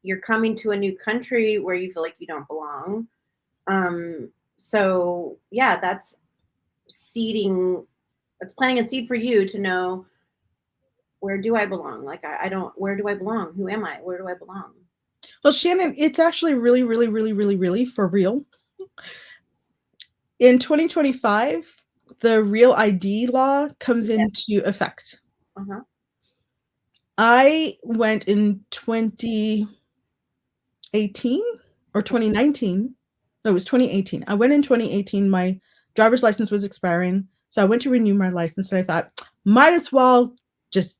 you're coming to a new country where you feel like you don't belong. So yeah, seeding, that's planting a seed for you to know, where do I belong? Like, I don't, where do I belong? Who am I? Where do I belong? Well, Shannon, it's actually really, really, really, really, really for real. In 2025, the Real ID law comes Yeah. into effect. Uh-huh. I went in 2018 or 2019. No, it was 2018. I went in 2018. My driver's license was expiring. So I went to renew my license and I thought, might as well just,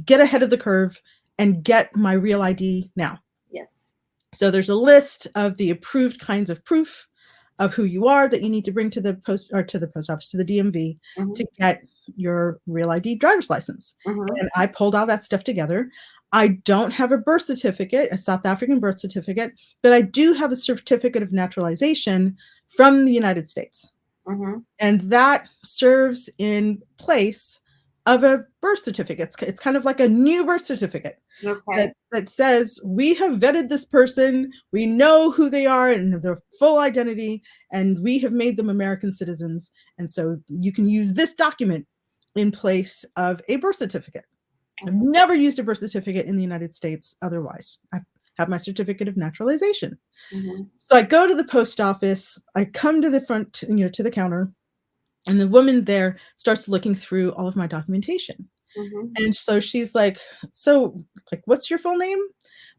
get ahead of the curve and get my Real ID now. Yes. So there's a list of the approved kinds of proof of who you are that you need to bring to the post office, to the DMV, Mm-hmm. to get your Real ID driver's license. Mm-hmm. And I pulled all that stuff together. I don't have a birth certificate, a South African birth certificate, but I do have a certificate of naturalization from the United States. Mm-hmm. And that serves in place of a birth certificate. It's kind of like a new birth certificate Okay. that says we have vetted this person, we know who they are and their full identity, and we have made them American citizens. And so you can use this document in place of a birth certificate. I've never used a birth certificate in the United States otherwise. I have my certificate of naturalization. Mm-hmm. So I go to the post office, I come to the front, to the counter, and the woman there starts looking through all of my documentation. Mm-hmm. And so she's like, so, like, what's your full name?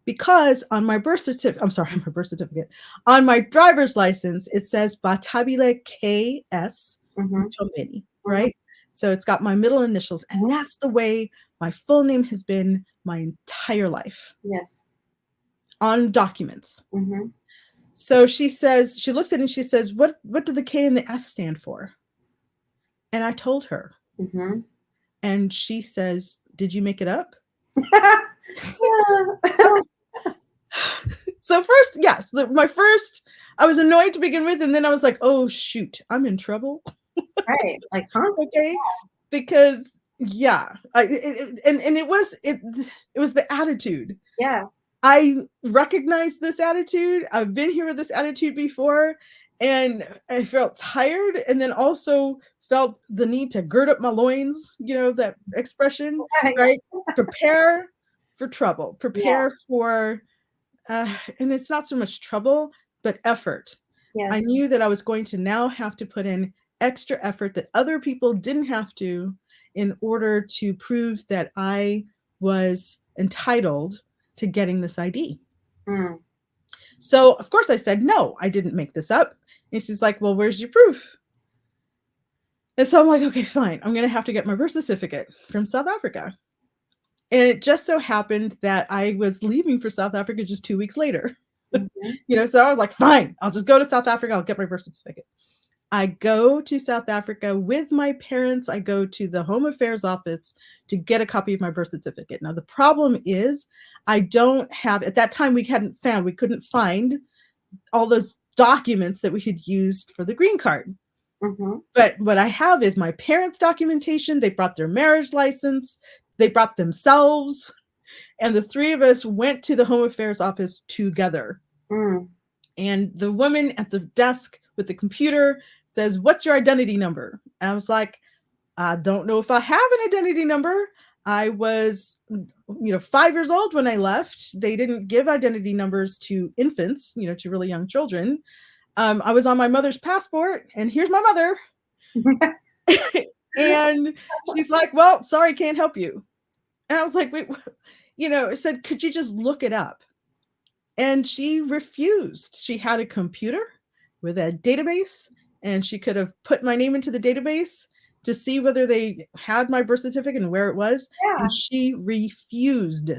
Because on my birth certificate, I'm sorry, my birth certificate, on my driver's license, it says Batabile KS Mm-hmm. Utomeni, Mm-hmm. right? So it's got my middle initials, and that's the way my full name has been my entire life Yes. on documents. Mm-hmm. So she looks at it and she says, what do the K and the S stand for? And I told her. Mm-hmm. And she says, did you make it up? Yeah. So first, yes, I was annoyed to begin with, and then I was like, oh shoot, I'm in trouble. Right. Like, huh? Okay, because yeah, and it was the attitude. Yeah. I recognize this attitude. I've been here with this attitude before, and I felt tired, and then also felt the need to gird up my loins. That expression, right? Prepare for trouble. Yeah. Prepare for, and it's not so much trouble, but effort. I Yes. knew that I was going to now have to put in extra effort that other people didn't have to, in order to prove that I was entitled to getting this ID. Mm. So, of course, I said, no, I didn't make this up. And she's like, well, where's your proof? And so I'm like, okay, fine. I'm going to have to get my birth certificate from South Africa. And it just so happened that I was leaving for South Africa just 2 weeks later. Mm-hmm. So I was like, fine, I'll just go to South Africa. I'll get my birth certificate. I go to South Africa with my parents. I go to the Home Affairs office to get a copy of my birth certificate. Now, the problem is I don't have, at that time, we couldn't find all those documents that we had used for the green card. Mm-hmm. But what I have is my parents' documentation. They brought their marriage license. They brought themselves. And the three of us went to the Home Affairs office together. Mm. And the woman at the desk with the computer says, what's your identity number? And I was like, I don't know if I have an identity number. I was, 5 years old when I left. They didn't give identity numbers to infants, to really young children. I was on my mother's passport, and here's my mother. And she's like, well, sorry, can't help you. And I was like, wait, it said, could you just look it up? And she refused. She had a computer with a database, and she could have put my name into the database to see whether they had my birth certificate and where it was. Yeah. And she refused.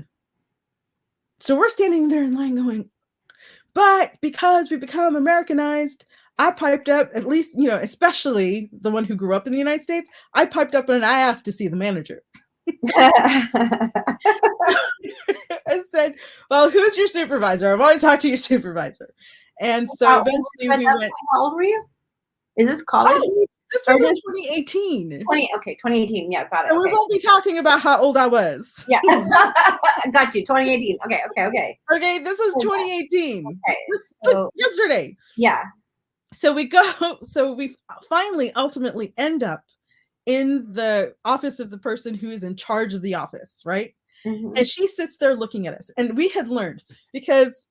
So we're standing there in line going, but because we become Americanized, I piped up, at least, especially the one who grew up in the United States, I piped up and I asked to see the manager. I said, well, who's your supervisor? I want to talk to your supervisor. And so eventually At we that went, point, how old were you? Is this college? oh, this Or was in this 2018. 2018. Yeah, got it. So we Okay. won't be talking about how old I was. Yeah. Got you. 2018. Okay. Okay, this was 2018. Okay. Like So yesterday. yeah. So we finally ultimately end up in the office of the person who is in charge of the office, right? Mm-hmm. And she sits there looking at us. And we had learned, because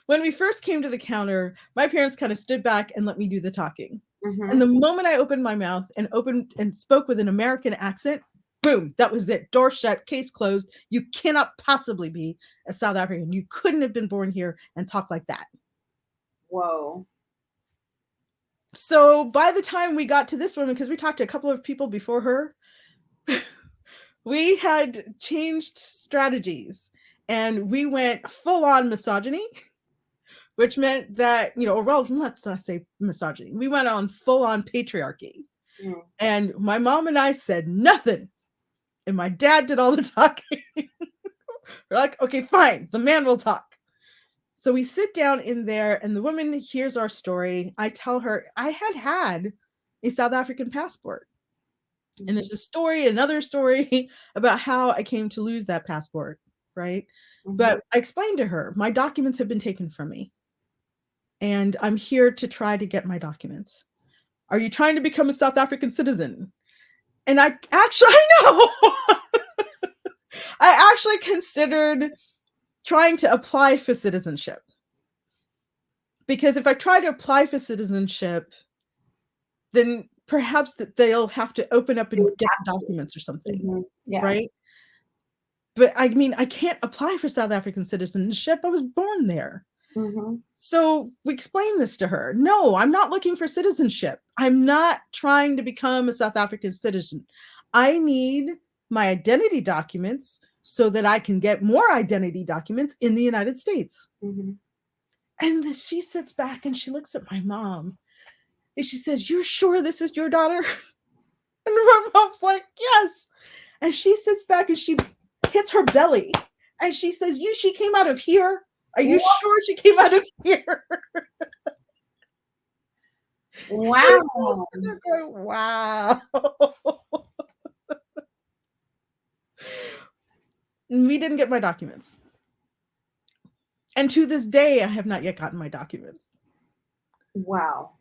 when we first came to the counter, my parents kind of stood back and let me do the talking. Mm-hmm. And the moment I opened my mouth and spoke with an American accent, boom, that was it. Door shut, case closed. You cannot possibly be a South African. You couldn't have been born here and talk like that. Whoa. So by the time we got to this woman, because we talked to a couple of people before her, we had changed strategies and we went full on misogyny, which meant that, or well, let's not say misogyny. We went on full on patriarchy. Mm. And my mom and I said nothing. And my dad did all the talking. We're like, okay, fine, the man will talk. So we sit down in there and the woman hears our story. I tell her I had a South African passport. And there's a story, another story about how I came to lose that passport, right? Mm-hmm. But I explained to her, my documents have been taken from me. And I'm here to try to get my documents. Are you trying to become a South African citizen? And I know. I actually considered trying to apply for citizenship. Because if I try to apply for citizenship, then perhaps that they'll have to open up and get documents or something, Mm-hmm. Yeah. right? But I mean, I can't apply for South African citizenship. I was born there. Mm-hmm. So we explained this to her. No, I'm not looking for citizenship. I'm not trying to become a South African citizen. I need my identity documents so that I can get more identity documents in the United States. Mm-hmm. And she sits back and she looks at my mom and she says, "You're sure this is your daughter?" And my mom's like, "Yes." And she sits back and she hits her belly and she says, she came out of here? Are you sure she came out of here? Wow. Going, wow. We didn't get my documents. And to this day, I have not yet gotten my documents. Wow.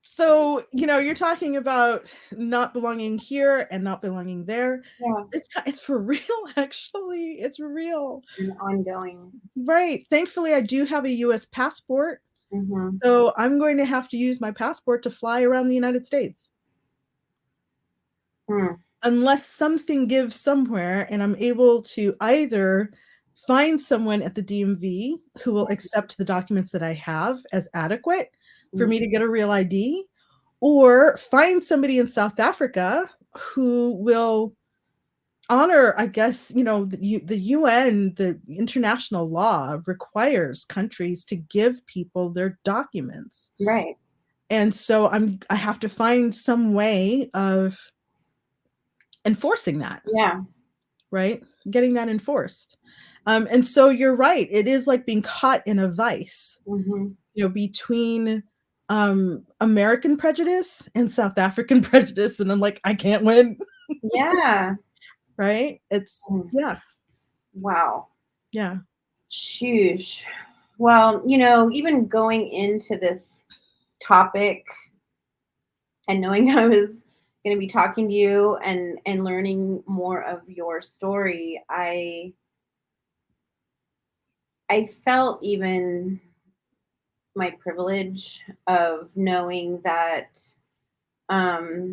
So, you're talking about not belonging here and not belonging there. Yeah. It's for real, actually. It's real. And ongoing. Right. Thankfully, I do have a US passport. Mm-hmm. So I'm going to have to use my passport to fly around the United States. Unless something gives somewhere and I'm able to either find someone at the DMV who will accept the documents that I have as adequate for me to get a real ID, or find somebody in South Africa who will honor, I guess, the UN, the international law requires countries to give people their documents. Right. And so I have to find some way of enforcing that. Yeah. Right? Getting that enforced. And so you're right. It is like being caught in a vice, between American prejudice and South African prejudice. And I'm like, I can't win. Yeah. Right? It's, yeah. Wow. Yeah. Sheesh. Well, even going into this topic and knowing I was going to be talking to you and learning more of your story, I felt even my privilege of knowing that I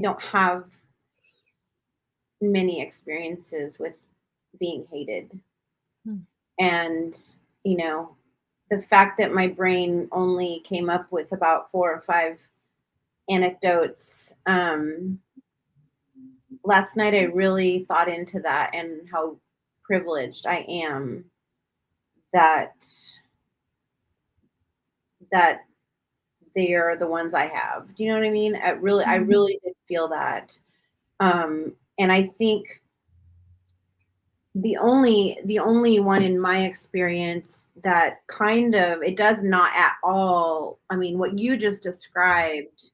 don't have many experiences with being hated. And, you know, the fact that my brain only came up with about 4 or 5 anecdotes, last night I really thought into that and how privileged I am that that they are the ones I have. Do you know what I mean? I really did feel that. And I think the only one in my experience that kind of, it does not at all, I mean, what you just described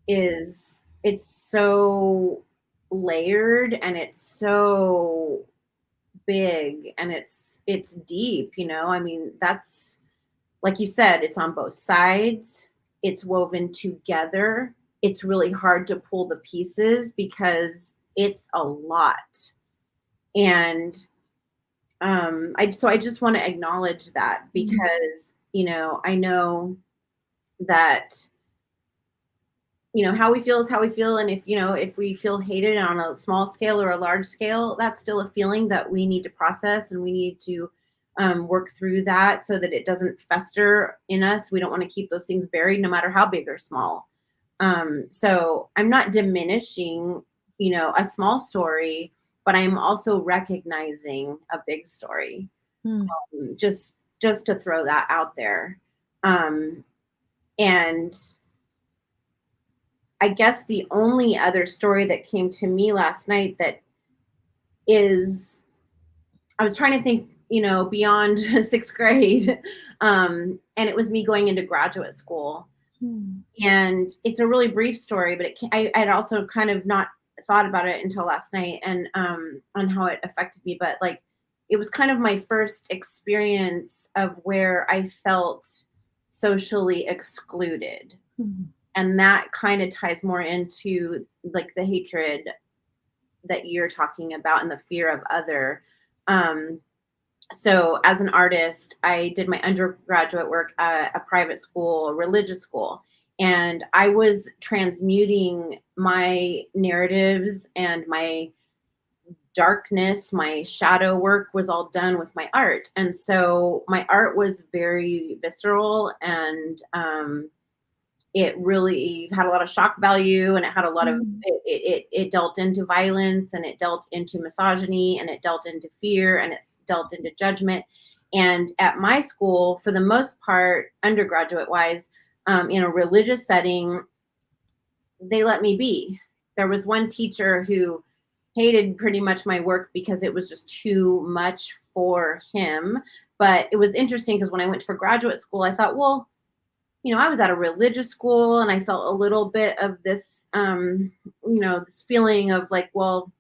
is, it's so layered and it's so big and it's deep, you know. I mean, that's, like you said, it's on both sides, it's woven together, it's really hard to pull the pieces because it's a lot. And I just want to acknowledge that, because, you know, I know that, you know, how we feel is how we feel. And if, you know, if we feel hated on a small scale or a large scale, that's still a feeling that we need to process, and we need to work through that so that it doesn't fester in us. We don't want to keep those things buried, no matter how big or small. So I'm not diminishing, you know, a small story, but I'm also recognizing a big story. Mm. Just to throw that out there. Um, and I guess the only other story that came to me last night that is, I was trying to think, you know, beyond sixth grade, and it was me going into graduate school. Mm. And it's a really brief story, but I had also kind of not thought about it until last night, and on how it affected me. But like, it was kind of my first experience of where I felt socially excluded. Mm. And that kind of ties more into like the hatred that you're talking about and the fear of other. Um, so as an artist, I did my undergraduate work at a private school, a religious school, and I was transmuting my narratives and my darkness, my shadow work was all done with my art. And so my art was very visceral, and it really had a lot of shock value, and it had a lot of Mm. it dealt into violence, and it dealt into misogyny, and it dealt into fear, and it's dealt into judgment. And at my school, for the most part, undergraduate wise, in a religious setting, they let me be. There was one teacher who hated pretty much my work because it was just too much for him. But it was interesting because when I went for graduate school, I thought, well, you know, I was at a religious school, and I felt a little bit of this, you know, this feeling of like, well,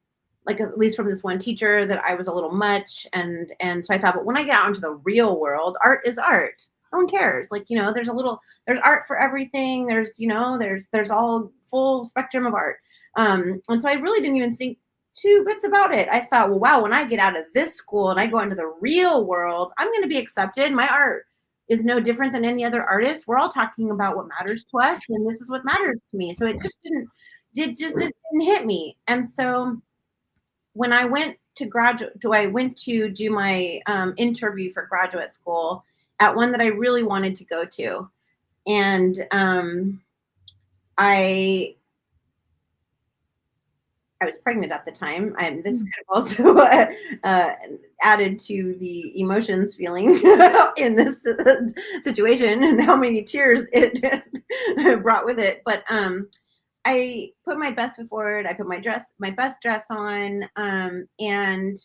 like at least from this one teacher, that I was a little much. And so I thought, but when I get out into the real world, art is art. No one cares. Like, you know, there's art for everything. There's, you know, there's all full spectrum of art. And so I really didn't even think two bits about it. I thought, well, wow, when I get out of this school and I go into the real world, I'm going to be accepted. My art is no different than any other artist. We're all talking about what matters to us, and this is what matters to me. So it just didn't hit me. And so when I went to I went to do my interview for graduate school at one that I really wanted to go to, and I was pregnant at the time. This could have also added to the emotions feeling in this situation, and how many tears it brought with it. But I put my best foot forward. I put my best dress on, and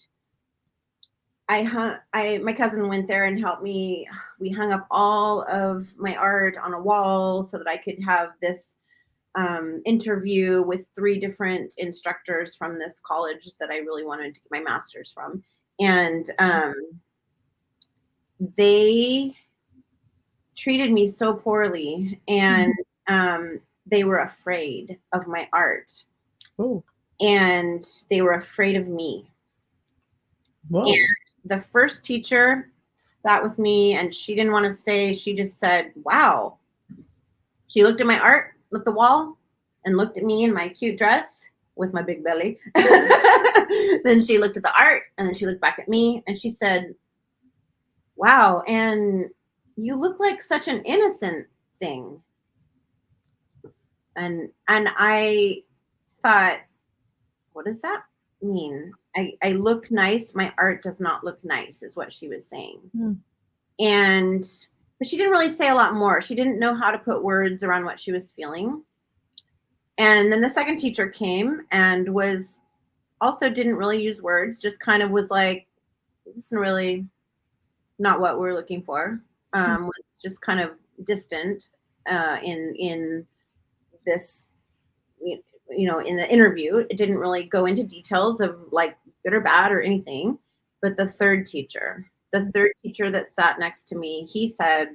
my cousin went there and helped me. We hung up all of my art on a wall so that I could have this interview with 3 different instructors from this college that I really wanted to get my master's from. And they treated me so poorly, and they were afraid of my art. Oh. And they were afraid of me. Whoa. And the first teacher sat with me, and she didn't want to say, she just said, wow. She looked at my art at the wall and looked at me in my cute dress with my big belly. Then she looked at the art, and then she looked back at me, and she said, wow, and you look like such an innocent thing. And I thought, what does that mean? I look nice, my art does not look nice, is what she was saying. Mm. And but she didn't really say a lot more. She didn't know how to put words around what she was feeling. And then the second teacher came and was also didn't really use words, just kind of was like, this is really not what we're looking for. Was just kind of distant in this, in the interview. It didn't really go into details of like good or bad or anything. But the third teacher that sat next to me, he said,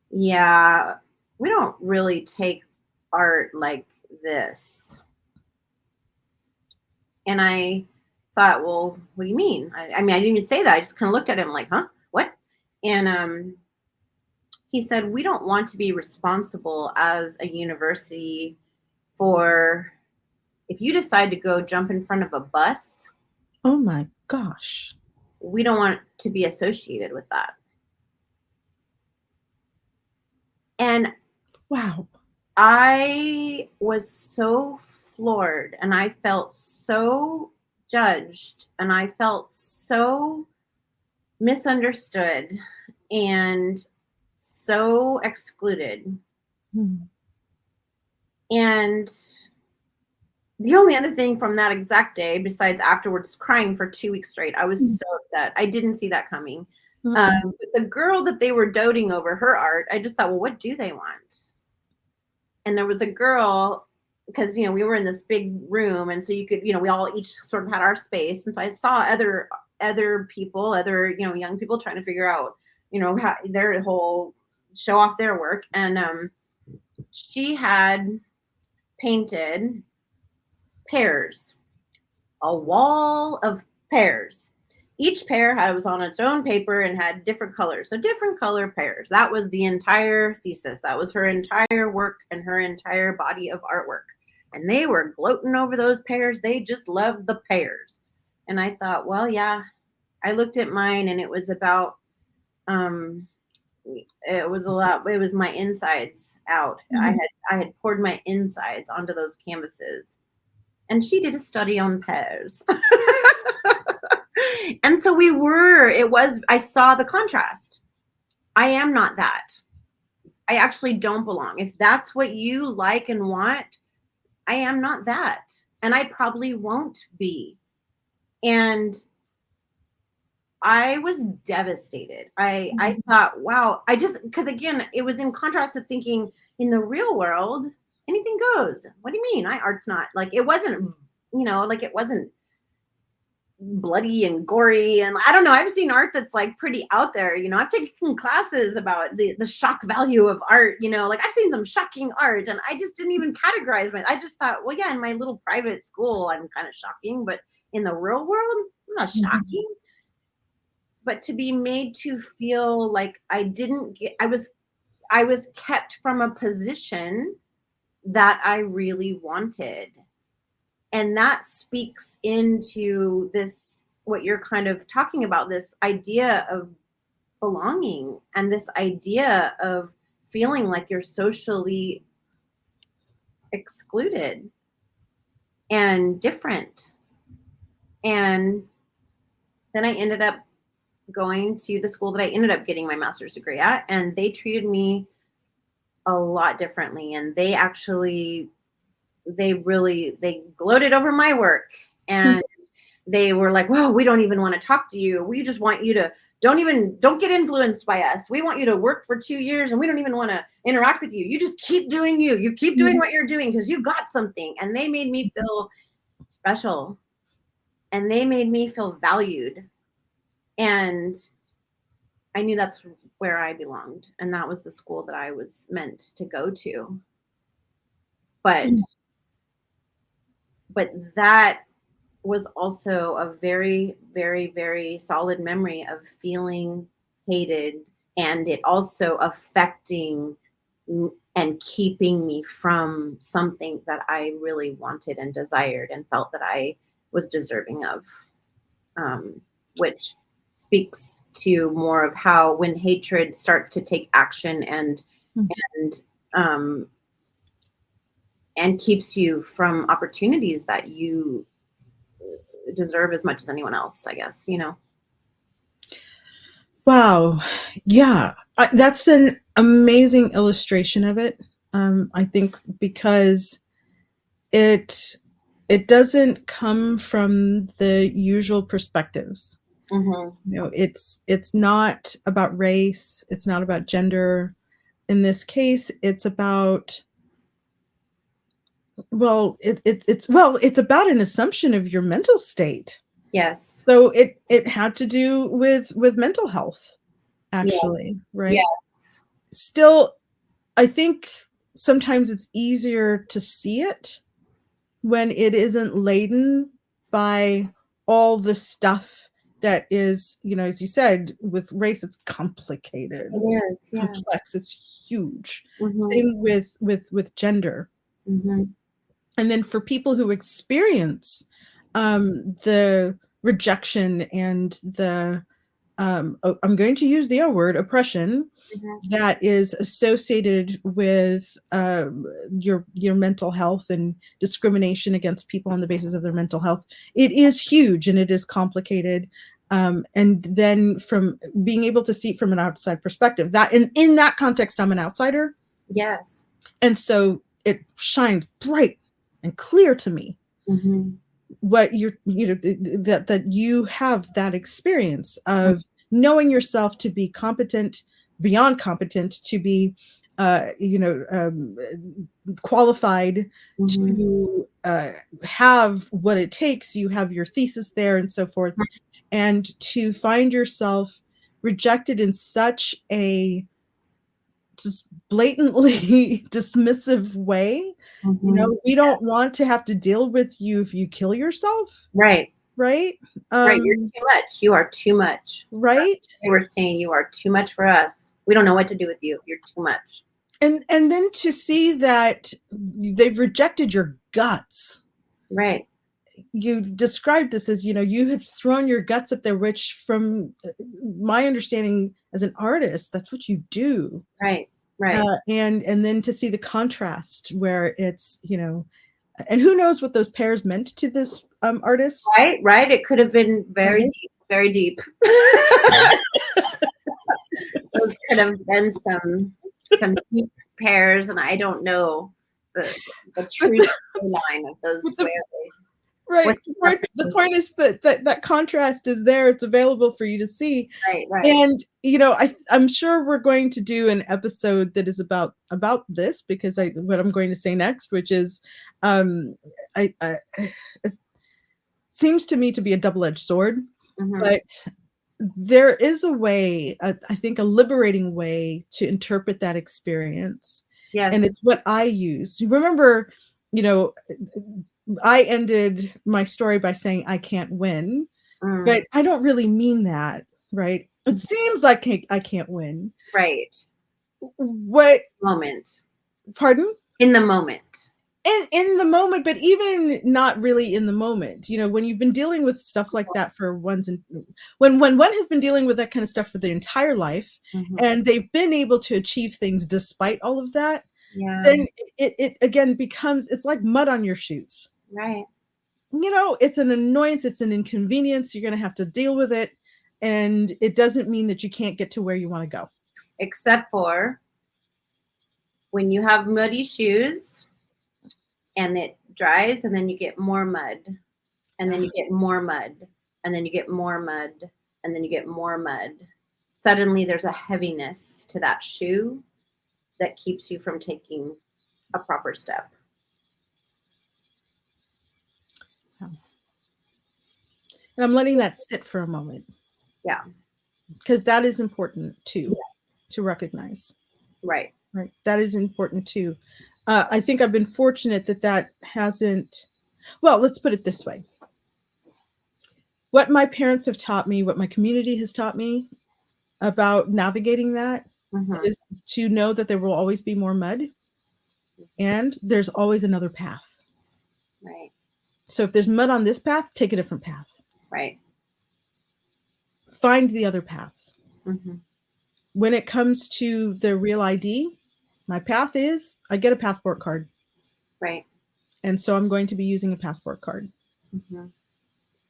yeah, we don't really take art like this. And I thought, well, what do you mean? I mean, I didn't even say that. I just kind of looked at him like, huh? What? And he said, we don't want to be responsible as a university for if you decide to go jump in front of a bus, Oh my gosh. we don't want to be associated with that. And Wow. I was so floored and I felt so judged and I felt so misunderstood and so excluded. Mm. And the only other thing from that exact day, besides afterwards crying for 2 weeks straight, I was so upset. I didn't see that coming. But the girl that they were doting over, her art, I just thought, well, what do they want? And there was a girl, because we were in this big room, and so you could, we all each sort of had our space, and so I saw other people, young people trying to figure out, how their whole show off their work, and she had painted pears, a wall of pears. Each pear was on its own paper and had different colors. So different color pears. That was the entire thesis. That was her entire work and her entire body of artwork. And they were gloating over those pears. They just loved the pears. And I thought, well, yeah. I looked at mine and it was about it was my insides out. Mhm. I had poured my insides onto those canvases. And she did a study on pears. And so I saw the contrast. I am not that. I actually don't belong. If that's what you like and want, I am not that. And I probably won't be. And I was devastated. I thought, wow, because again, it was in contrast to thinking in the real world, anything goes. What do you mean? Art's not like, it wasn't, it wasn't bloody and gory, and I don't know, I've seen art that's like pretty out there. I've taken classes about the shock value of art. Like I've seen some shocking art and I just didn't even categorize I just thought, well, yeah, in my little private school I'm kind of shocking, but in the real world I'm not shocking. But to be made to feel like I was kept from a position that I really wanted. And that speaks into this, what you're kind of talking about, this idea of belonging and this idea of feeling like you're socially excluded and different. And then I ended up going to the school that I ended up getting my master's degree at, and they treated me a lot differently. And they gloated over my work, and they were like, well, we don't even want to talk to you. We just want you to don't get influenced by us. We want you to work for 2 years and we don't even want to interact with you. You just keep doing you. You keep doing what you're doing because you got something. And they made me feel special and they made me feel valued. And I knew that's where I belonged. And that was the school that I was meant to go to. But that was also a very, very, very solid memory of feeling hated, and it also affecting and keeping me from something that I really wanted and desired and felt that I was deserving of, which speaks to more of how when hatred starts to take action Mm. and um, and keeps you from opportunities that you deserve as much as anyone else, I guess, you know. Wow. Yeah. That's an amazing illustration of it. I think because it it doesn't come from the usual perspectives. Mhm. It's not about race, it's not about gender. In this case, it's about it's about an assumption of your mental state. Yes. So it had to do with mental health, Yeah. actually, right? Yes. Still, I think sometimes it's easier to see it when it isn't laden by all the stuff that is, as you said, with race, it's complicated, It is. Yeah. complex, it's huge. Mhm. Same with gender. Mhm. And then for people who experience the rejection and I'm going to use the O word, oppression, Mhm. that is associated with your mental health and discrimination against people on the basis of their mental health. It is huge and it is complicated. And then from being able to see it from an outside perspective, that in that context, I'm an outsider, Yes. and so it shines bright and clear to me Mhm. what that you have that experience of knowing yourself to be competent, beyond competent, to be qualified Mhm. to have what it takes. You have your thesis there and so forth, and to find yourself rejected in such a just blatantly dismissive way. Mhm. We don't want to have to deal with you if you kill yourself, Right. right? Right. You're Um, too much. You are too much. right? They were saying you are too much for us. We don't know what to do with you. You're too much. And then to see that they've rejected your guts. Right. You described this as, you have thrown your guts up there, which from my understanding as an artist, that's what you do. Right. Right. And then to see the contrast where it's, and who knows what those pairs meant to this artist, Right. Right. It could have been very right? deep. Very deep. Those could have been some deep pairs, and I don't know the the But true line of those the where they what right, they the represent. point is that contrast is there, it's available for you to see. Right. Right. And, I'm sure we're going to do an episode that is about this, because what I'm going to say next, which is, I it seems to me to be a double-edged sword, Mm-hmm. but there is a way, I think a liberating way to interpret that experience, and Yes. it's what I use. Remember, you know, I ended my story by saying I can't win, Mm. but I don't really mean that, right? It seems like I can't win. Right. What Moment. pardon? In the moment. In the moment, but even not really in the moment. When you've been dealing with stuff like that for one's and when one has been dealing with that kind of stuff for the entire life, Mhm. and they've been able to achieve things despite all of that, Yeah. then it again becomes, it's like mud on your shoes. Right. It's an annoyance, it's an inconvenience, you're gonna have to deal with it, and it doesn't mean that you can't get to where you wanna go. Except for when you have muddy shoes and it dries and then you get more mud and then you get more mud and then you get more mud and then you get more mud. Suddenly there's a heaviness to that shoe that keeps you from taking a proper step. And I'm letting that sit for a moment, Yeah. because that is important too, Yeah. to recognize. Right. Right. That is important too. I think I've been fortunate that hasn't, well, let's put it this way. What my parents have taught me, what my community has taught me about navigating that, Hmm. is to know that there will always be more mud and there's always another path. Right. So if there's mud on this path, take a different path. Right. find the other path. Mm-hmm. When it comes to the real ID, my path is I get a passport card. Right. And so I'm going to be using a passport card. Mm-hmm.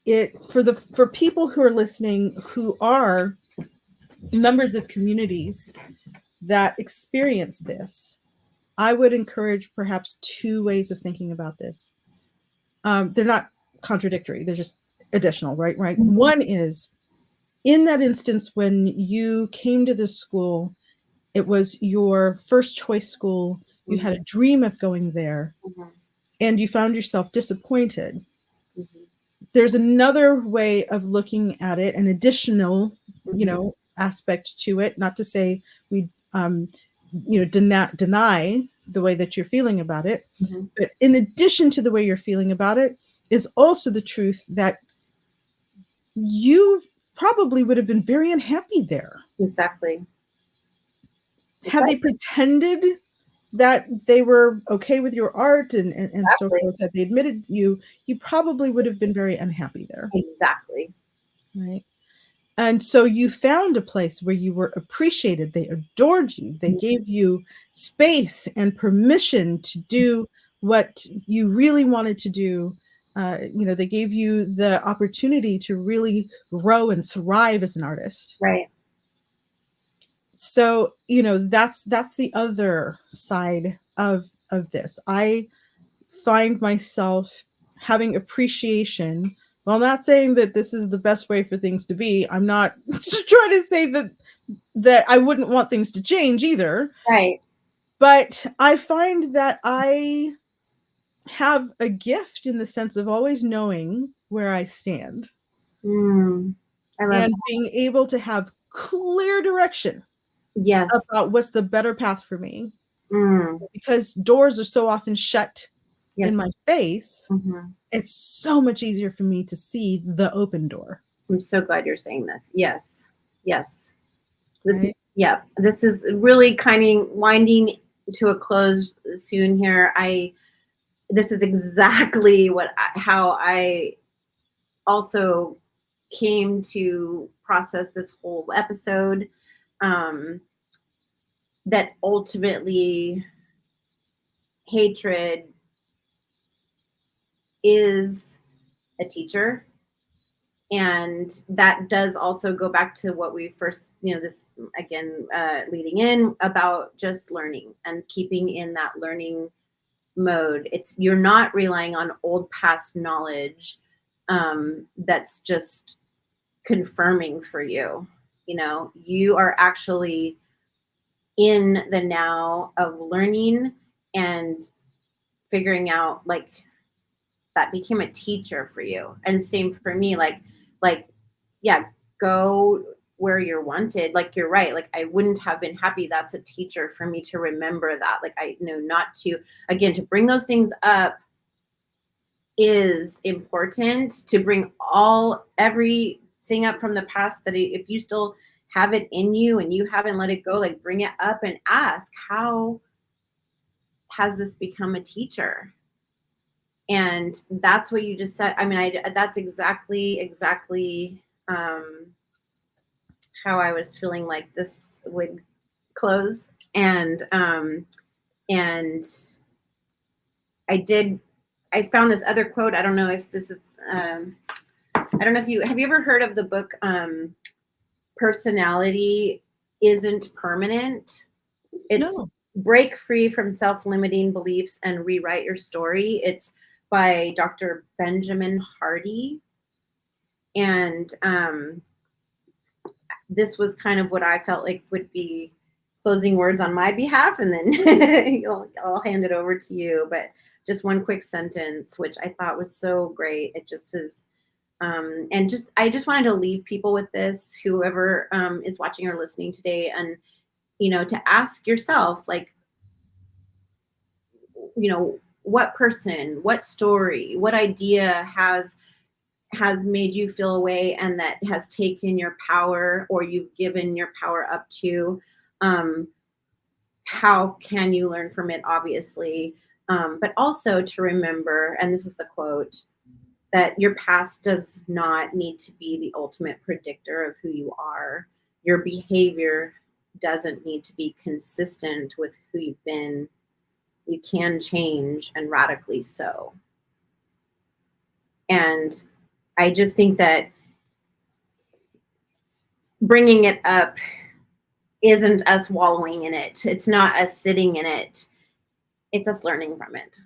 It for people who are listening who are members of communities that experience this, I would encourage perhaps two ways of thinking about this. They're not contradictory, they're just additional, right? Right. Mm-hmm. One is in that instance when you came to this school, it was your first choice school, you had a dream of going there, Mm-hmm. and you found yourself disappointed. Mm-hmm. There's another way of looking at it, an additional, Mm-hmm. aspect to it. Not to say we, deny the way that you're feeling about it, Mm-hmm. but in addition to the way you're feeling about it, is also the truth that you probably would have been very unhappy there. Exactly. Had they pretended that they were okay with your art and so Exactly. forth, that they admitted you probably would have been very unhappy there. Exactly. Right. And so you found a place where you were appreciated. They adored you. They gave you space and permission to do what you really wanted to do. They gave you the opportunity to really grow and thrive as an artist. Right. So, that's the other side of this. I find myself having appreciation, while not saying that this is the best way for things to be. I'm not trying to say that I wouldn't want things to change either. Right. But I find that I have a gift in the sense of always knowing where I stand I love and that. being able to have clear direction Yes. about what's the better path for me. Mm. Because doors are so often shut in Yes. my face, Mm-hmm. it's so much easier for me to see the open door. I'm so glad you're saying this. Yes. Yes. Right? This is really kind of winding to a close soon here. This is exactly how I also came to process this whole episode. That ultimately hatred is a teacher. And that does also go back to what we first, this again, leading in about just learning and keeping in that learning mode. You're not relying on old past knowledge that's just confirming for you. You are actually in the now of learning and figuring out, like, that became a teacher for you. And same for me, like yeah, go where you're wanted. Like, you're right, like, I wouldn't have been happy. That's a teacher for me to remember that. Like, I know not to, again, to bring those things up is important, to bring everything up from the past, that if you still have it in you and you haven't let it go, like, bring it up and ask, how has this become a teacher? And that's what you just said. I mean, that's exactly how I was feeling like this would close. And I found this other quote. I don't know if this is, I don't know if have you ever heard of the book, Personality Isn't Permanent? It's No. Break Free from Self-Limiting Beliefs and Rewrite Your Story. It's by Dr. Benjamin Hardy. And this was kind of what I felt like would be closing words on my behalf, and then I'll hand it over to you. But just one quick sentence, which I thought was so great. It just is, and I just wanted to leave people with this, whoever is watching or listening today, and to ask yourself, like, what person, what story, what idea has made you feel a way, and that has taken your power, or you've given your power up to. How can you learn from it, obviously, but also to remember, and this is the quote, that your past does not need to be the ultimate predictor of who you are. Your behavior doesn't need to be consistent with who you've been. You can change, and radically so. And I just think that bringing it up isn't us wallowing in it. It's not us sitting in it. It's us learning from it.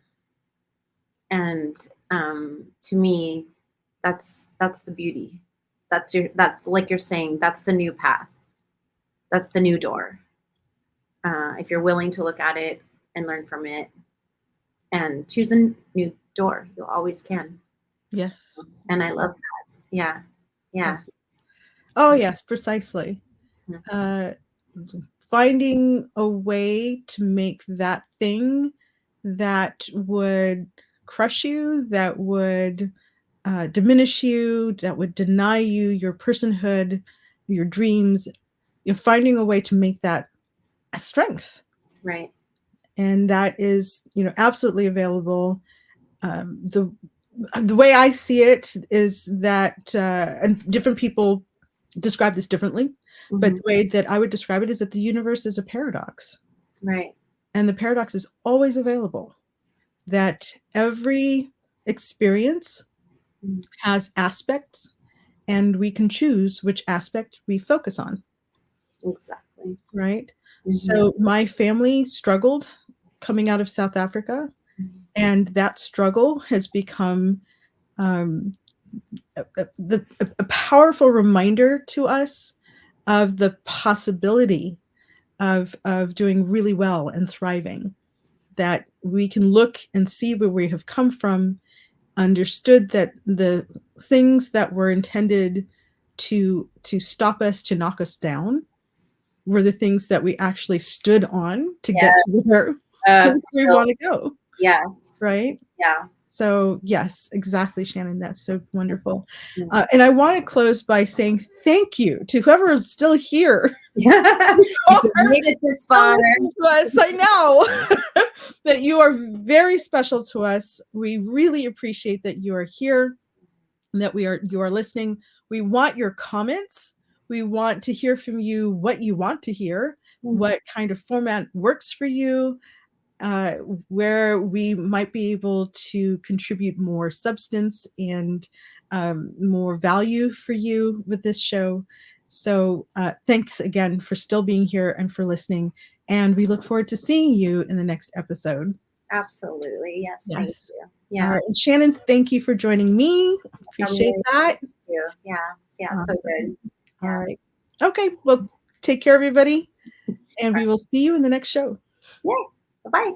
And to me, that's the beauty. That's like you're saying, that's the new path. That's the new door. If you're willing to look at it and learn from it and choose a new door, you always can. Yes. And I love that. Yeah. Yeah. Oh, yes, precisely. Mhm. Finding a way to make that thing that would crush you, that would diminish you, that would deny you your personhood, your dreams, you're finding a way to make that a strength. Right. And that is, absolutely available. The way I see it is that, and different people describe this differently, but Mm-hmm. the way that I would describe it is that the universe is a paradox. Right. And the paradox is always available. That every experience Mm-hmm. has aspects, and we can choose which aspect we focus on. Exactly. Right? Mm-hmm. So my family struggled coming out of South Africa, and that struggle has become a powerful reminder to us of the possibility of doing really well and thriving. That we can look and see where we have come from, understood that the things that were intended to stop us, to knock us down, were the things that we actually stood on to Yeah. get to where we want to go. Yes. Right? Yeah. So, yes, exactly, Shannon. That's so wonderful. Mm-hmm. And I want to close by saying thank you to whoever is still here. Yeah. You made it this far. To us. I know that you are very special to us. We really appreciate that you are here and that you are listening. We want your comments. We want to hear from you what you want to hear, what kind of format works for you, where we might be able to contribute more substance and more value for you with this show. So thanks again for still being here and for listening. And we look forward to seeing you in the next episode. Absolutely. Yes. Thank you. All Yeah. right. And Shannon, thank you for joining me. Appreciate that. Thank you. Yeah. Yeah. Awesome. So good. All Yeah. right. Okay. Well, take care, everybody. And we will see you in the next show. Yeah. Bye-bye.